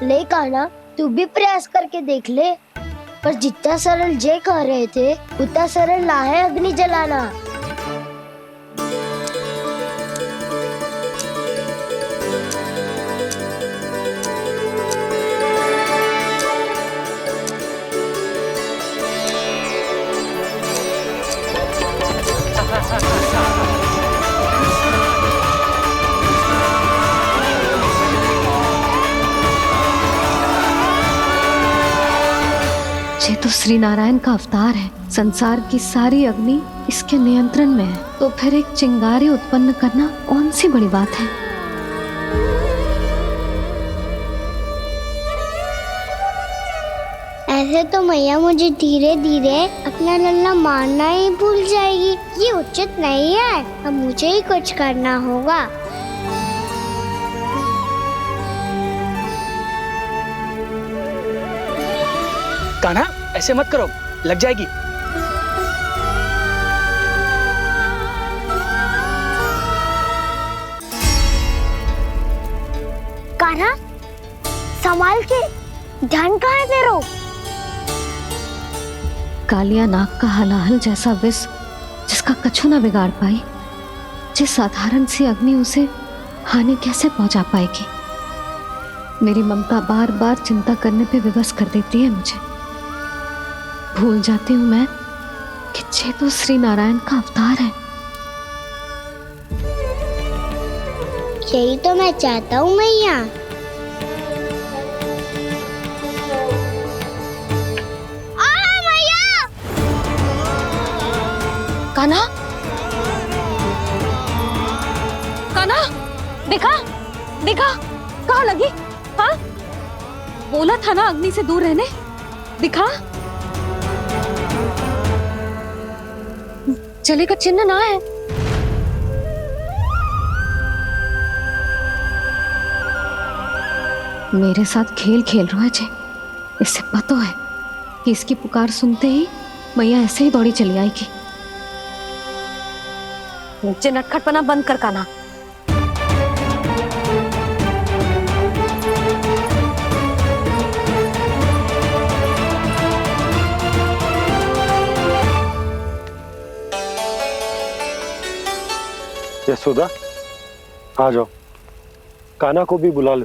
ले कान्हा, तू भी प्रयास करके देख ले। पर जितना सरल जय कह रहे थे उतना सरल ना है अग्नि जलाना। ये तो श्री नारायण का अवतार है। संसार की सारी अग्नि इसके नियंत्रण में है, तो फिर एक चिंगारी उत्पन्न करना कौन सी बड़ी बात है। ऐसे तो मैया मुझे धीरे धीरे अपना लल्ला मारना ही भूल जाएगी। ये उचित नहीं है, अब मुझे ही कुछ करना होगा। कान्हा, ऐसे मत करो, लग जाएगी। कान्हा, संभाल के, ध्यान कहाँ है तेरो? कालिया नाग का हलाहल जैसा विष जिसका कछु न बिगाड़ पाई, जिस साधारण सी अग्नि उसे हानि कैसे पहुंचा पाएगी। मेरी ममता बार बार चिंता करने पे विवश कर देती है मुझे। भूल जाती हूँ मैं कि ये तो श्री नारायण का अवतार है। यही तो मैं चाहता हूँ मैया। कान्हा, कान्हा, देखा देखा, कहाँ लगी? हाँ, बोला था ना अग्नि से दूर रहने। दिखा, जले का चिन्ह ना है। मेरे साथ खेल खेल रहा है जे। इससे पता है कि इसकी पुकार सुनते ही मैया ऐसे ही दौड़ी चली आएगी। नीचे नटखटपना बंद कर कान्हा। यशोदा, आ जाओ, कान्हा को भी बुला लो।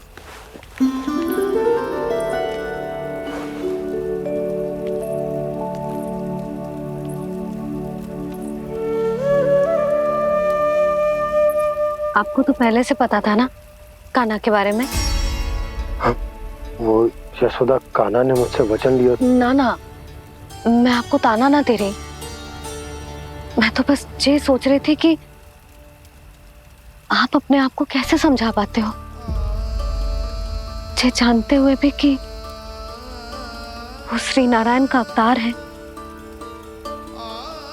आपको तो पहले से पता था ना कान्हा के बारे में? वो यशोदा, कान्हा ने मुझसे वचन लिया। ना ना, मैं आपको ताना ना दे रही। मैं तो बस ये सोच रही थी कि आप अपने आप को कैसे समझा पाते हो, ये जानते हुए भी कि वो श्री नारायण का अवतार है।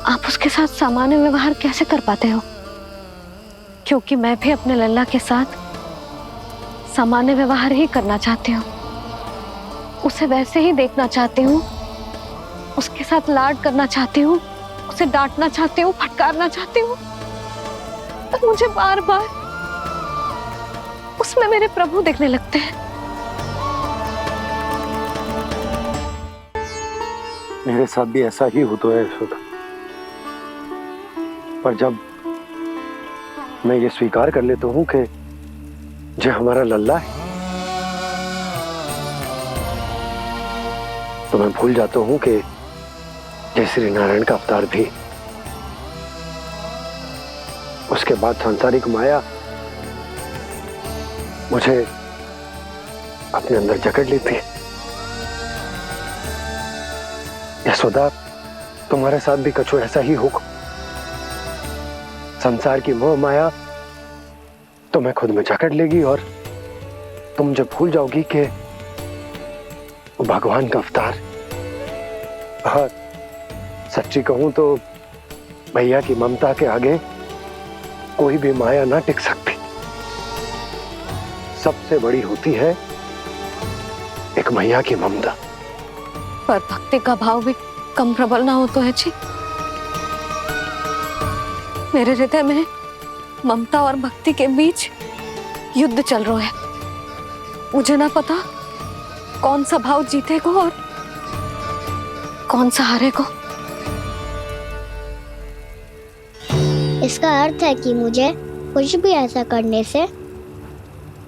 आप उसके साथ सामान्य व्यवहार कैसे कर पाते हो? क्योंकि मैं भी अपने लल्ला के साथ सामान्य व्यवहार ही करना चाहती हूँ। उसे वैसे ही देखना चाहती हूँ, उसके साथ लाड करना चाहती हूँ, उसे डांटना चाहती हूँ, फटकारना चाहती हूँ। पर मुझे बार बार उसमें मेरे प्रभु दिखने लगते हैं। मेरे साथ भी ऐसा ही होता है यशोदा। पर जब मैं ये स्वीकार कर लेता हूँ कि जो हमारा लल्ला है, तो मैं भूल जाता हूँ कि जय श्री नारायण का अवतार भी। उसके बाद सांसारिक माया मुझे अपने अंदर जकड़ लेती है। यशोदा, तुम्हारे साथ भी कछु ऐसा ही होगा। संसार की मोह माया तुम्हें खुद में जकड़ लेगी और तुम जब भूल जाओगी कि वो भगवान का अवतार। और सच्ची कहूं तो भैया की ममता के आगे कोई भी माया ना टिक सकती। सबसे बड़ी होती है एक मैया की ममता। पर भक्ति का भाव भी कम प्रबल ना हो तो है जी। मेरे हृदय में ममता और भक्ति के बीच युद्ध चल रहा है। मुझे ना पता कौन सा भाव जीतेगा और कौन सा हारेगा। इसका अर्थ है कि मुझे कुछ भी ऐसा करने से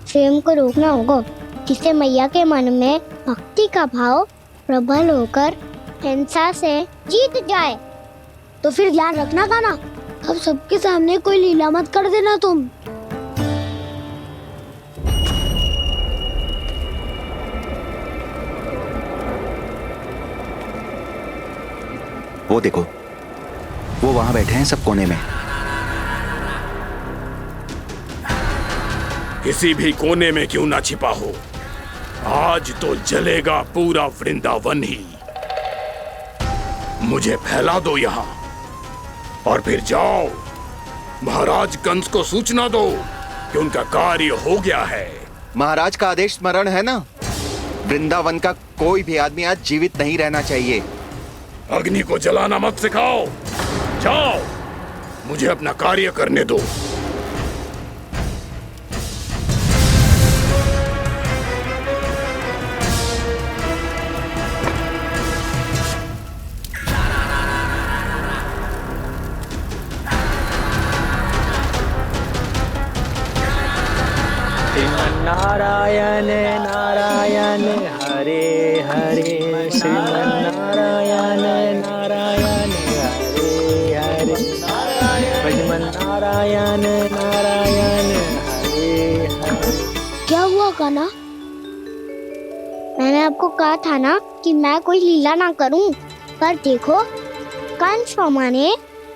स्वयं को रोकना होगा जिससे मैया के मन में भक्ति का भाव प्रबल होकर हिंसा से जीत जाए। तो फिर ध्यान रखना कान्हा, अब सबके सामने कोई लीला मत कर देना तुम। वो देखो, वो वहां बैठे हैं सब कोने में। किसी भी कोने में क्यों ना छिपा हो, आज तो जलेगा पूरा वृंदावन ही। मुझे फैला दो यहाँ और फिर जाओ महाराज कंस को सूचना दो कि उनका कार्य हो गया है। महाराज का आदेश स्मरण है ना, वृंदावन का कोई भी आदमी आज जीवित नहीं रहना चाहिए। अग्नि को जलाना मत सिखाओ, जाओ मुझे अपना कार्य करने दो। नारायण नारायण हरे हरे, श्रीमन्नारायण नारायण हरे हरे, भजमन नारायण नारायण हरे हरे। क्या हुआ कान्हा? मैंने आपको कहा था ना कि मैं कोई लीला ना करूं, पर देखो कंस मामा ने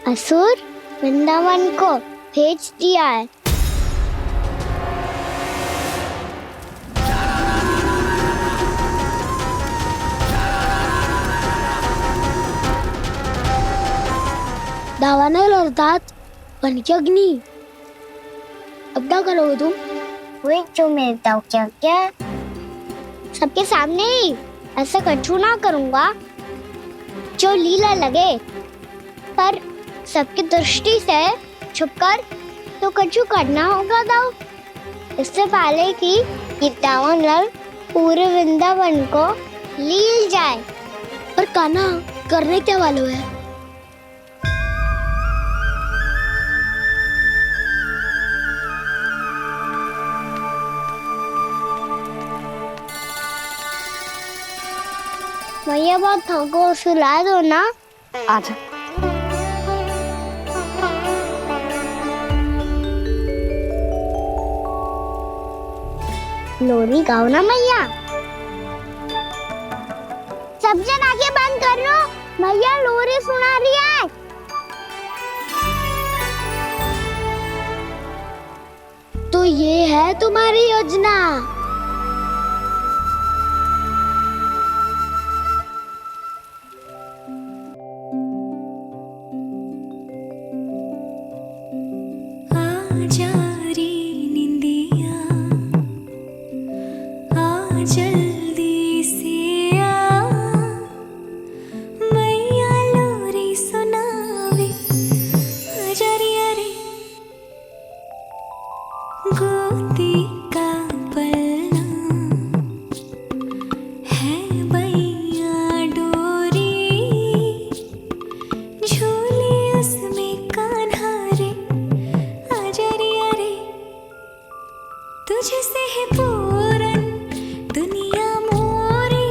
असुर वृंदावन को भेज दिया है। दावानल अर्थात पंचअग्नि। अब क्या करोगे तुम? वही जो मेरे दाव क्या सबके सामने ही ऐसा कछु ना करूंगा जो लीला लगे, पर सबकी दृष्टि से छुपकर तो कछु करना होगा दाव। इससे पहले कि ये दावानल पूरे वृंदावन को लील जाए। पर कान्हा करने क्या वालों है? भैया बहुत थको, सुला दो ना। आजा। लोरी गाओ ना मैया। सब जन आंखें बंद कर लो, मैया लोरी सुना रही है। तो ये है तुम्हारी योजना। आजा रे निंदिया, आ जल्दी से आ, मैया लोरी सुनावे, आजा रे अरे गोदी का पलना है बैया डोरी, झूले उसमें कान्हा रे, आजा रे अरे तुझसे है पूरन दुनिया मोरी,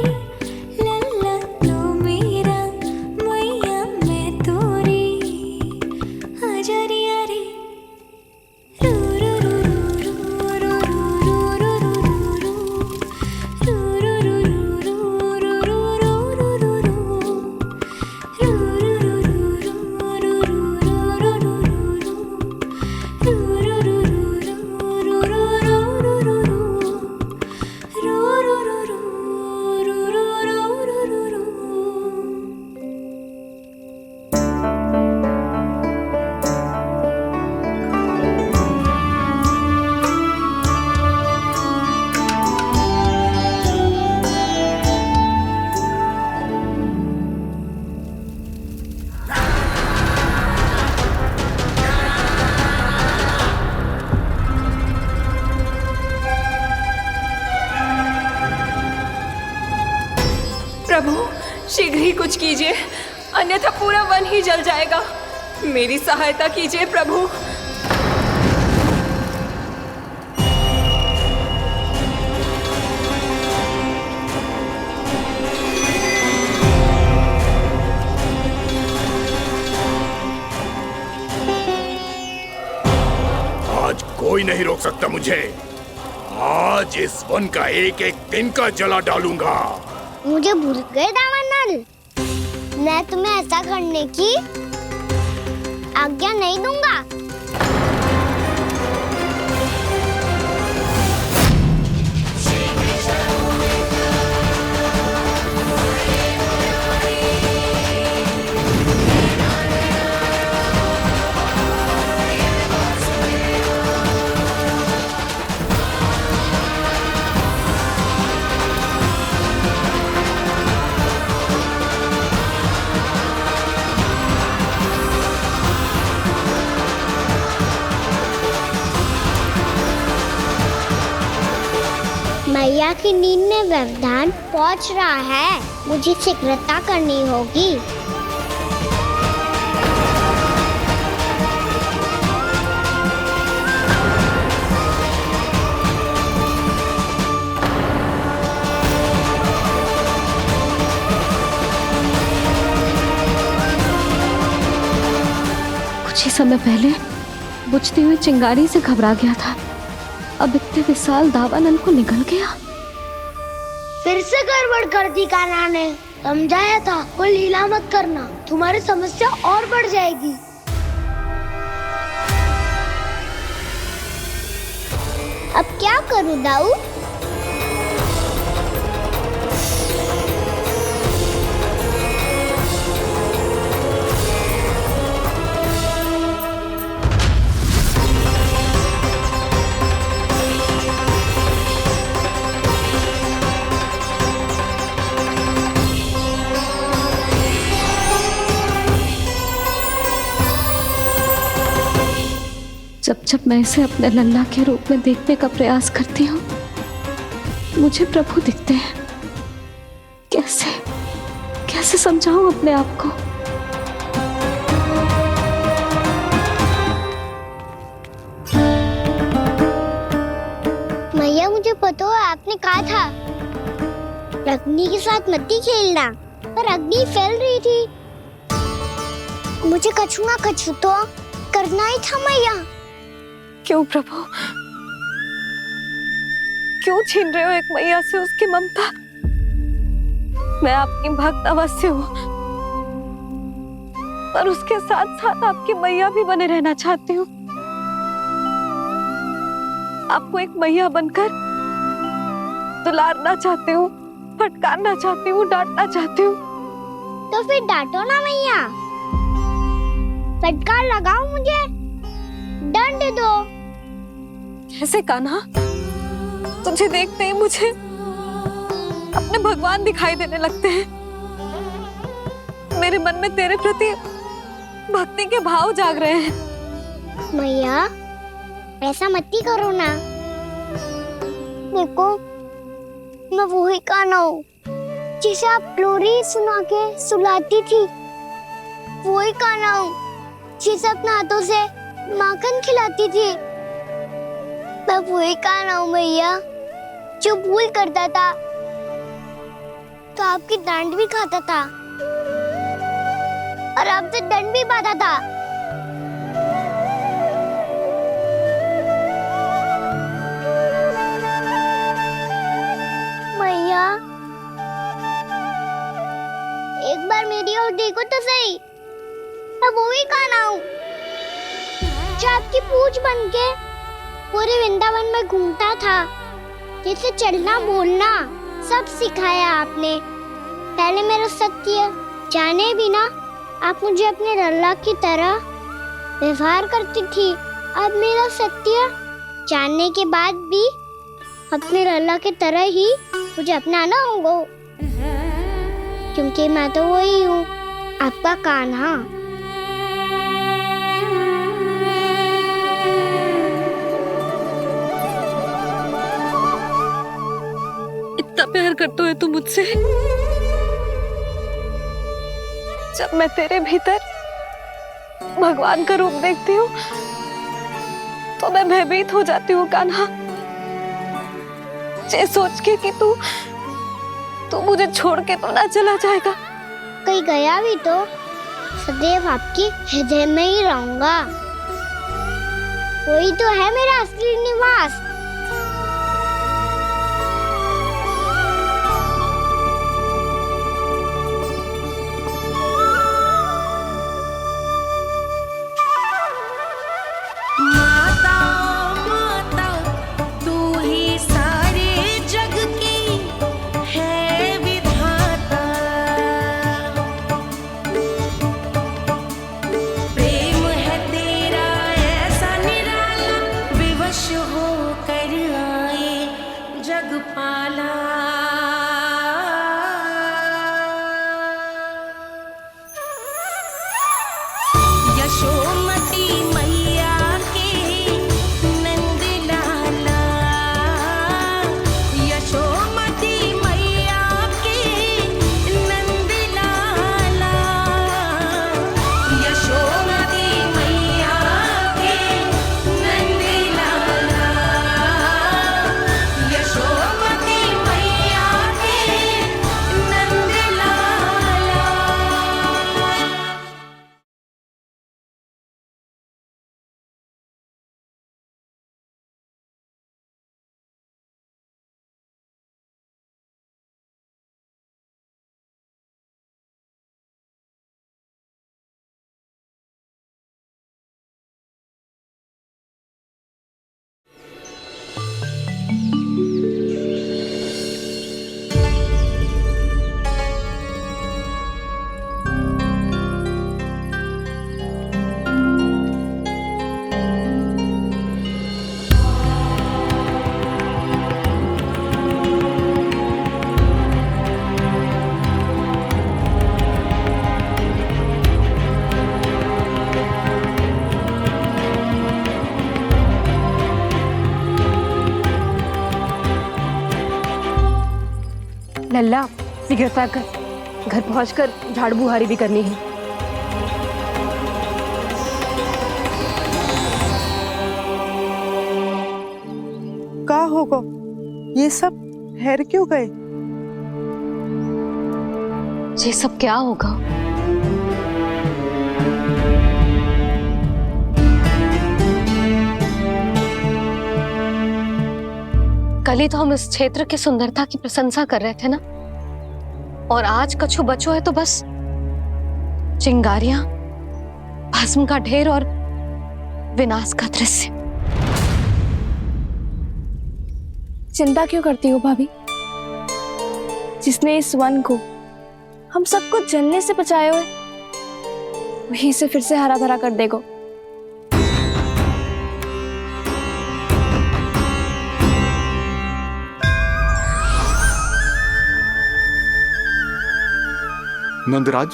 लल्ला लो मेरा मैया मैं तोरी, आजा रे अरे प्रभु शीघ्र ही कुछ कीजिए, अन्यथा पूरा वन ही जल जाएगा। मेरी सहायता कीजिए प्रभु। आज कोई नहीं रोक सकता मुझे। आज इस वन का एक एक दिन का जला डालूंगा। मुझे भूल गए दामनल, मैं तुम्हें ऐसा करने की आज्ञा नहीं दूंगा। मैया की नींद में व्यवधान पहुंच रहा है, मुझे शीघ्रता करनी होगी। कुछ ही समय पहले बुझती हुई चिंगारी से घबरा गया था, अब इतने विशाल दावानल को निगल गया। फिर से गड़बड़ कर दी कान्हा ने, समझाया था कोई लीला मत करना, तुम्हारी समस्या और बढ़ जाएगी। अब क्या करूं दाऊ? जब जब मैं इसे अपने लल्ला के रूप में देखने का प्रयास करती हूँ, मुझे प्रभु दिखते हैं। कैसे कैसे समझाऊं अपने आप को? मैया मुझे पता है आपने कहा था अग्नि के साथ मत ही खेलना, पर अग्नि फैल रही थी। मुझे कछु ना कछु तो करना ही था मैया। क्यों प्रभु, क्यों छीन रहे हो एक मैया से उसकी ममता? मैं आपकी भक्त अवश्य हूँ, पर उसके साथ साथ आपकी मैया भी बने रहना चाहती हूँ। आपको एक मैया बनकर दुलारना चाहती हूँ, फटकारना चाहती हूँ, डांटना चाहती हूँ। तो फिर डांटो ना मैया, फटकार लगाओ, मुझे दंड दो। ऐसे कान्हा, तुझे देखते ही मुझे अपने भगवान दिखाई देने लगते हैं। मेरे मन में तेरे प्रति भक्ति के भाव जाग रहे हैं। मैया ऐसा मत ही करो ना, देखो मैं वही कान्हा हूँ जिसे आप लोरी सुना के सुलाती थी। वही कान्हा हूँ जिसे अपने हाथों से माखन खिलाती थी। मैं वही कान्हा हूँ मैया जो भूल करता था तो आपकी डांट भी खाता था और आपसे दंड भी पाता था। मैया एक बार मेरी ओर देखो तो सही, मैं वो ही कान्हा हूँ जो आपकी पूछ बन के पूरे वृंदावन में घूमता था। जैसे चलना बोलना सब सिखाया आपने। पहले मेरा सत्य जाने बिना आप मुझे अपने लल्ला की तरह व्यवहार करती थी। अब मेरा सत्य जानने के बाद भी अपने लल्ला की तरह ही मुझे अपनाना होगा, क्योंकि मैं तो वही हूँ, आपका कान्हा। इतना प्यार करते हो तुम मुझसे? जब मैं तेरे भीतर भगवान का रूप देखती हूँ तो मैं भयभीत हो जाती हूँ कान्हा, ये सोच के कि तू मुझे छोड़ के तो ना चला जाएगा। कहीं गया भी तो सदैव आपके हृदय में ही रहूंगा। वही तो है मेरा असली निवास। लल्ला शीघ्रता कर, घर पहुंचकर झाड़ू बुहारी भी करनी है। का होगा? ये सब ठहर क्यों गए? ये सब क्या होगा? कल ही तो हम इस क्षेत्र की सुंदरता की प्रशंसा कर रहे थे ना, और आज कछु बचो है तो बस चिंगारियां, भस्म का ढेर और विनाश का दृश्य। चिंता क्यों करती हो भाभी? जिसने इस वन को, हम सबको जलने से बचाया हुआ है, वही से फिर से हरा भरा कर देगा। नंदराज,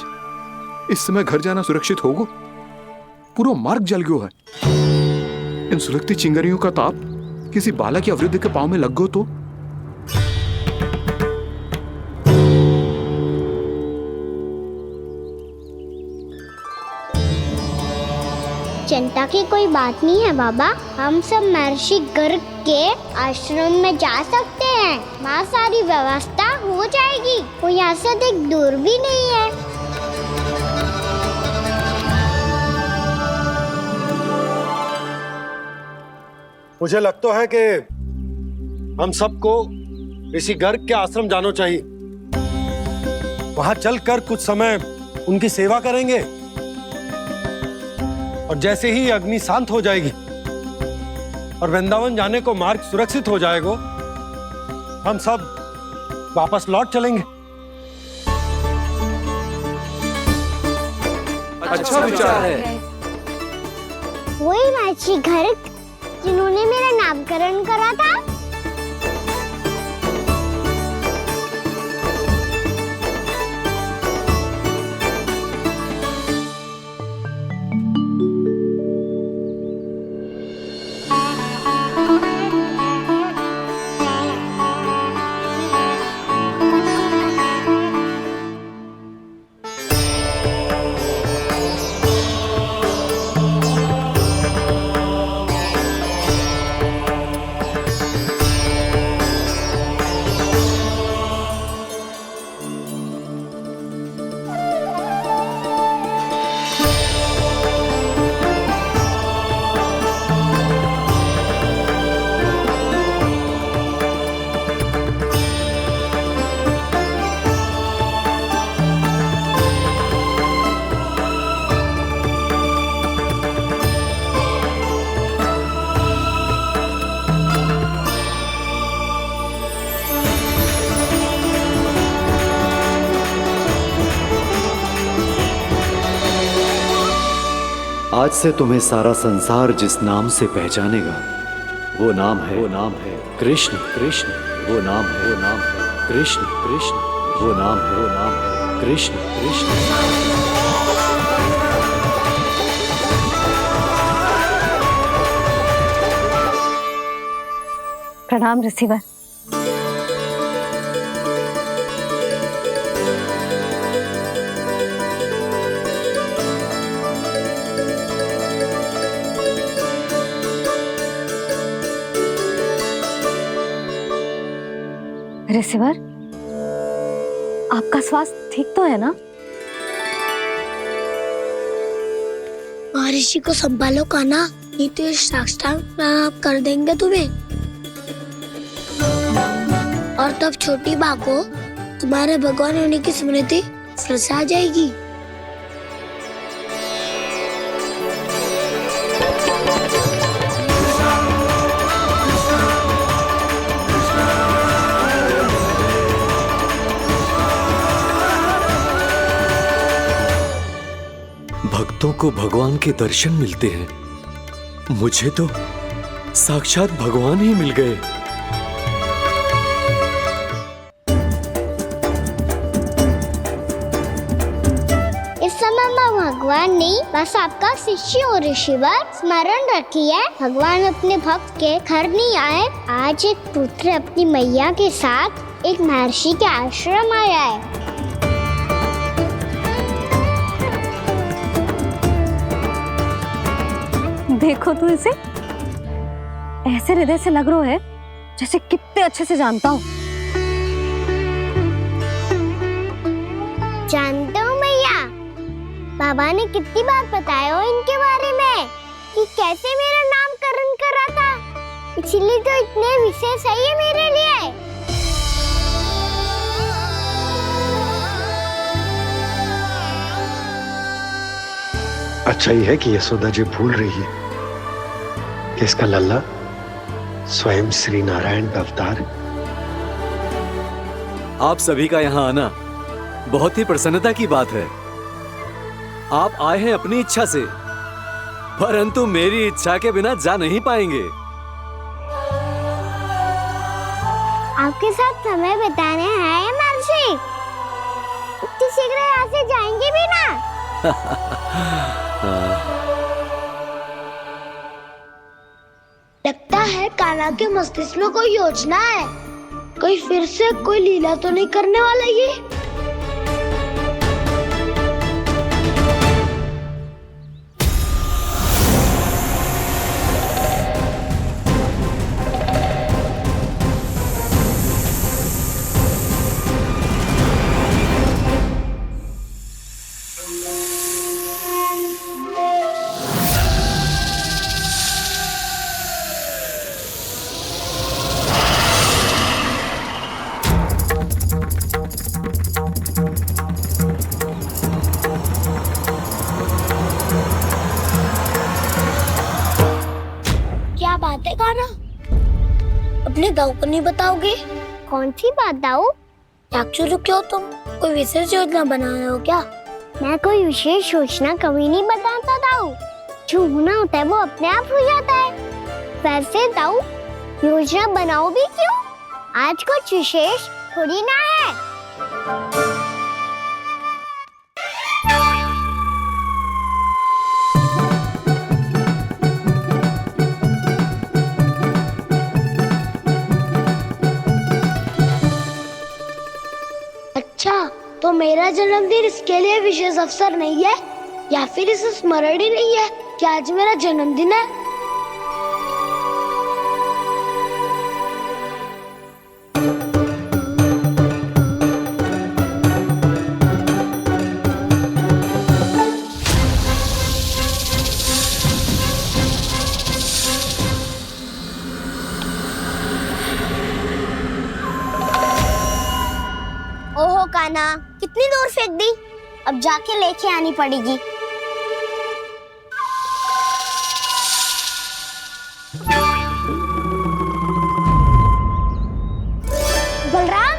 इस समय घर जाना सुरक्षित होगो? पूरा मार्ग जल गयो है। इन सुलगती चिंगारियों का ताप किसी बालक या वृद्ध के पांव में लग गो तो? चिंता की कोई बात नहीं है बाबा, हम सब महर्षि गर्ग के आश्रम में जा सकते हैं। वहाँ सारी व्यवस्था हो जाएगी, वो यहाँ से अधिक दूर भी नहीं है। मुझे लगता है कि हम सबको ऋषि गर्ग के आश्रम जाना चाहिए। वहां चलकर कुछ समय उनकी सेवा करेंगे और जैसे ही अग्नि शांत हो जाएगी और वृंदावन जाने को मार्ग सुरक्षित हो जाएगा, हम सब वापस लौट चलेंगे। अच्छा विचार है। वही महर्षि गर्ग जिन्होंने मेरा नामकरण करा था। आज से तुम्हें सारा संसार जिस नाम से पहचानेगा वो नाम है कृष्ण। कृष्ण वो नाम है कृष्ण। कृष्ण वो नाम है कृष्ण। कृष्ण। प्रणाम ऋषिवर। ऋषिवर, आपका स्वास्थ्य ठीक तो है ना? महर्षि को संभालो कान्हा, नहीं तो ये साक्षात कर देंगे तुम्हें। और तब छोटी बा को तुम्हारे भगवान होने की स्मृति फिर से आ जाएगी। भक्तों को भगवान के दर्शन मिलते हैं, मुझे तो साक्षात भगवान ही मिल गए। इस समय मैं भगवान नहीं, बस आपका शिष्य हूँ ऋषिवर। स्मरण रखिए, भगवान अपने भक्त के घर नहीं आए। आज एक पुत्र अपनी मैया के साथ एक महर्षि के आश्रम आया है। देखो तू इसे, ऐसे हृदय से लग रहा है जैसे कितने अच्छे से जानता हूँ। जानते हो मैया, बाबा ने कितनी बार बताया हो इनके बारे में कि कैसे मेरा नामकरण करा था, इसीलिए तो इतने विशेष है ये मेरे लिए। अच्छा ही है कि यशोदा जी भूल रही है कि इसका लल्ला स्वयं श्री नारायण का अवतार है। आप सभी का यहाँ आना बहुत ही प्रसन्नता की बात है। आप आए हैं अपनी इच्छा से, परंतु मेरी इच्छा के बिना जा नहीं पाएंगे। आपके साथ समय बिताने हैं महर्षि। इतनी शीघ्र यहाँ से जाएंगे भी ना? लगता है कान्हा के मस्तिष्क में कोई योजना है। कोई फिर से कोई लीला तो नहीं करने वाला ये? क्या बात है कान्हा? अपने दाऊ को नहीं बताओगे? कौन सी बात दाऊ? चाकचू रुके हो तुम? कोई विशेष योजना बना रहे हो क्या? मैं कोई विशेष योजना कभी नहीं बताता दाऊ। जो होना होता है वो अपने आप हो जाता है। वैसे दाऊ योजना बनाओ भी क्यों? आज कुछ विशेष थोड़ी ना है। अच्छा, तो मेरा जन्मदिन इसके लिए विशेष अवसर नहीं है, या फिर इसे स्मरण ही नहीं है कि आज मेरा जन्मदिन है? ओहो कान्हा, कितनी दूर फेंक दी? अब जाके लेके आनी पड़ेगी। बलराम,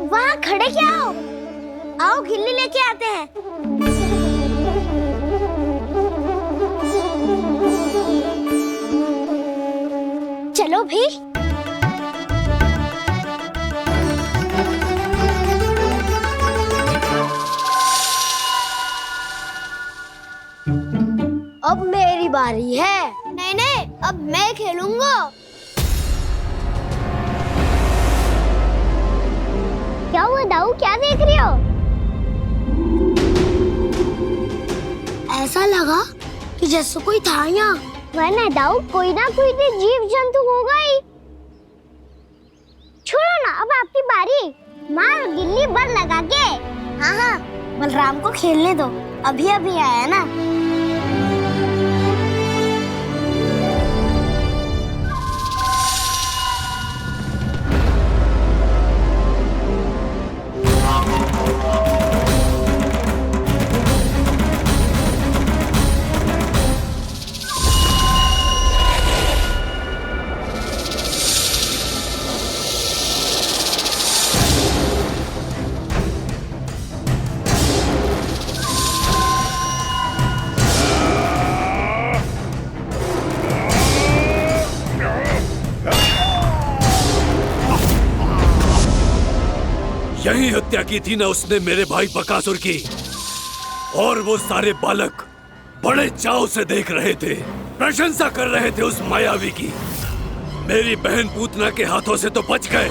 वहाँ खड़े क्या हो? आओ खिल्ली लेके आते हैं। चलो भी। अब मेरी बारी है। नहीं नहीं, अब मैं खेलूंगा। क्या हुआ दाऊ, क्या देख रही हो? ऐसा लगा कि जैसे कोई था यहाँ। वरना दाऊ कोई ना कोई तो जीव जंतु होगा ही। छोड़ो ना, अब आपकी बारी। मार गिल्ली बर लगा के। हाँ हाँ, बलराम को खेलने दो, अभी अभी आया ना। यही हत्या की थी ना उसने मेरे भाई बकासुर की, और वो सारे बालक बड़े चाव से देख रहे थे, प्रशंसा कर रहे थे उस मायावी की। मेरी बहन पूतना के हाथों से तो बच गए,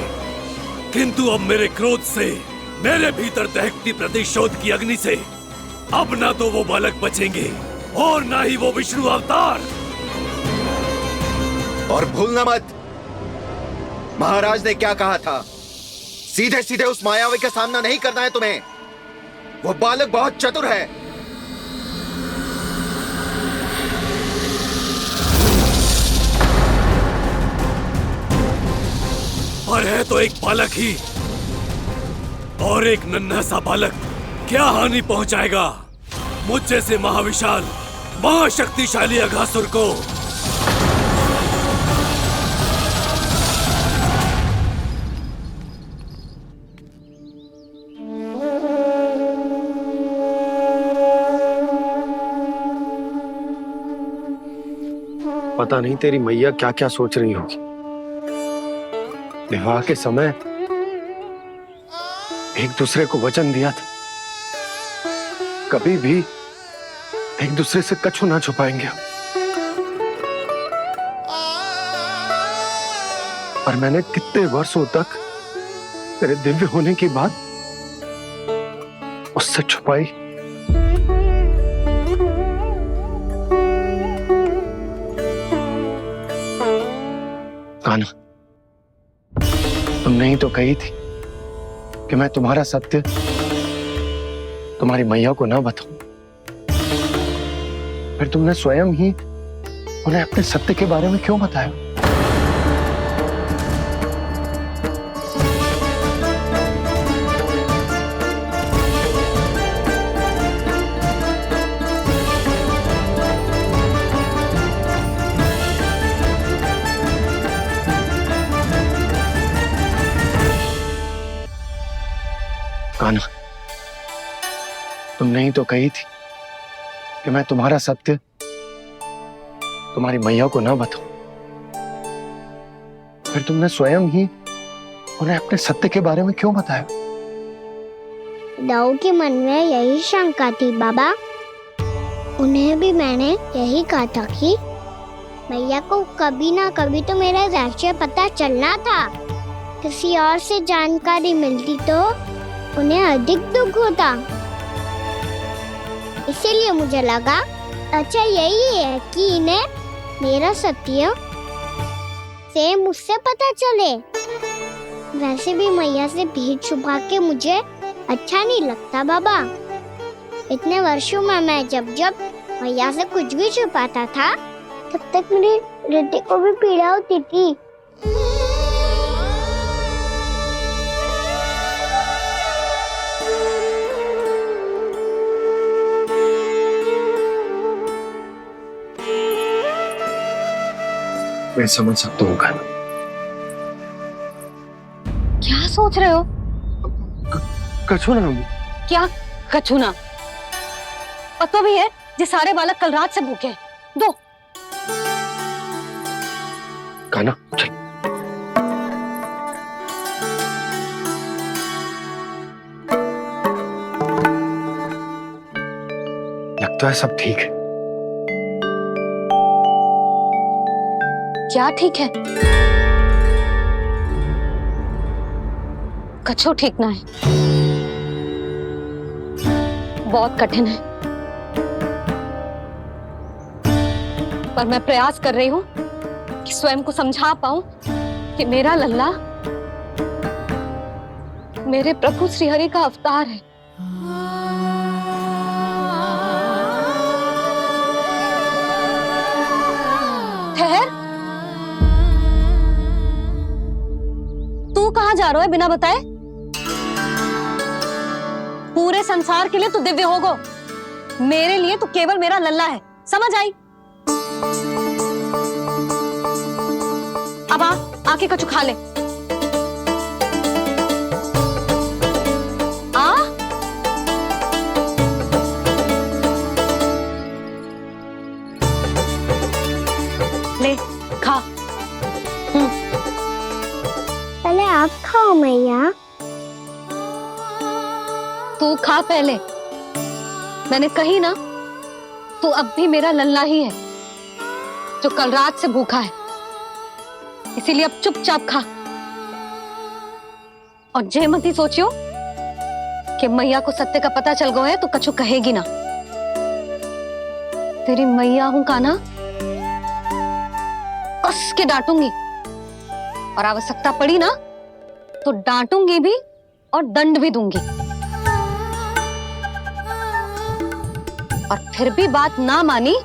किंतु अब मेरे क्रोध से, मेरे भीतर दहकती प्रतिशोध की अग्नि से अब ना तो वो बालक बचेंगे और ना ही वो विष्णु अवतार। और भूलना मत, महाराज ने क्या कहा था, सीधे सीधे उस मायावी का सामना नहीं करना है तुम्हें। वो बालक बहुत चतुर है। पर है तो एक बालक ही, और एक नन्हा सा बालक क्या हानि पहुंचाएगा मुझ जैसे महाविशाल महाशक्तिशाली अघासुर को। पता नहीं तेरी मैया क्या क्या सोच रही होगी। विवाह के समय एक दूसरे को वचन दिया था, कभी भी एक दूसरे से कछु ना छुपाएंगे। और मैंने कितने वर्षों तक तेरे दिव्य होने की बात उससे छुपाई। कान्हा, तुमने ही तो कही थी कि मैं तुम्हारा सत्य तुम्हारी मैया को ना बताऊं। फिर तुमने स्वयं ही उन्हें अपने सत्य के बारे में क्यों बताया? कान्हा, तुमने ही तो कही थी कि मैं तुम्हारा सत्य तुम्हारी मैया को ना बताऊं। फिर तुमने स्वयं ही उन्हें अपने सत्य के बारे में क्यों बताया? दाऊ के मन में यही शंका थी बाबा। उन्हें भी मैंने यही कहा था कि मैया को कभी ना कभी तो मेरा रहस्य पता चलना था। किसी और से जानकारी मिलती तो उन्हें अधिक दुख होता। इसीलिए मुझे लगा अच्छा यही है कि इन्हें मेरा सत्य से मुझसे पता चले। वैसे भी मैया से भेद छुपा के मुझे अच्छा नहीं लगता बाबा। इतने वर्षों में मैं जब जब मैया से कुछ भी छुपाता था तब तक मेरी हृदय को भी पीड़ा होती थी। मैं समझ सकता हूँ कान्हा। क्या सोच रहे हो? कछु ना। क्या कछु ना? पता भी है ये सारे बालक कल रात से भूखे हैं। दो। कान्हा चल। लगता है सब ठीक है। क्या ठीक है? कछु ठीक ना है। बहुत कठिन है, पर मैं प्रयास कर रही हूं कि स्वयं को समझा पाऊं कि मेरा लल्ला मेरे प्रभु श्रीहरि का अवतार है। ठहर, तू कहाँ जा रहा है बिना बताए? पूरे संसार के लिए तू दिव्य होगो, मेरे लिए तू केवल मेरा लल्ला है। समझ आई? अब आके कछु खा ले। ले खा। पहले आप खाओ मैया। तू खा पहले। मैंने कही ना, तू अब भी मेरा लल्ला ही है जो कल रात से भूखा है। इसीलिए अब चुपचाप खा। और जे मत ही सोचियो कि मैया को सत्य का पता चल गया है तो कछु कहेगी ना। तेरी मैया हूं कान्हा, कस के डांटूंगी और आवश्यकता पड़ी ना तो डांटूंगी भी और दंड भी दूंगी। और फिर भी बात ना मानी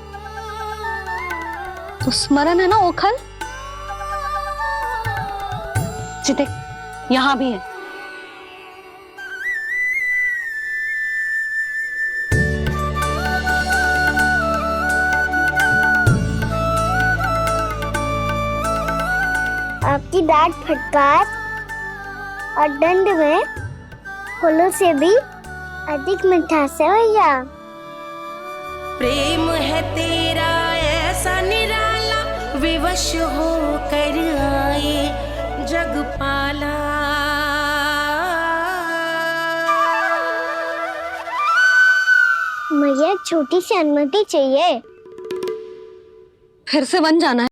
तो स्मरण है ना ओखल? जी देख, यहां भी है। की डांट फटकार और दंड में फूलों से भी अधिक मिठास है भैया। प्रेम है तेरा ऐसा निराला, विवश हो कर आए जग पाला। मुझे एक छोटी सी अनुमति चाहिए। फिर से वन जाना है?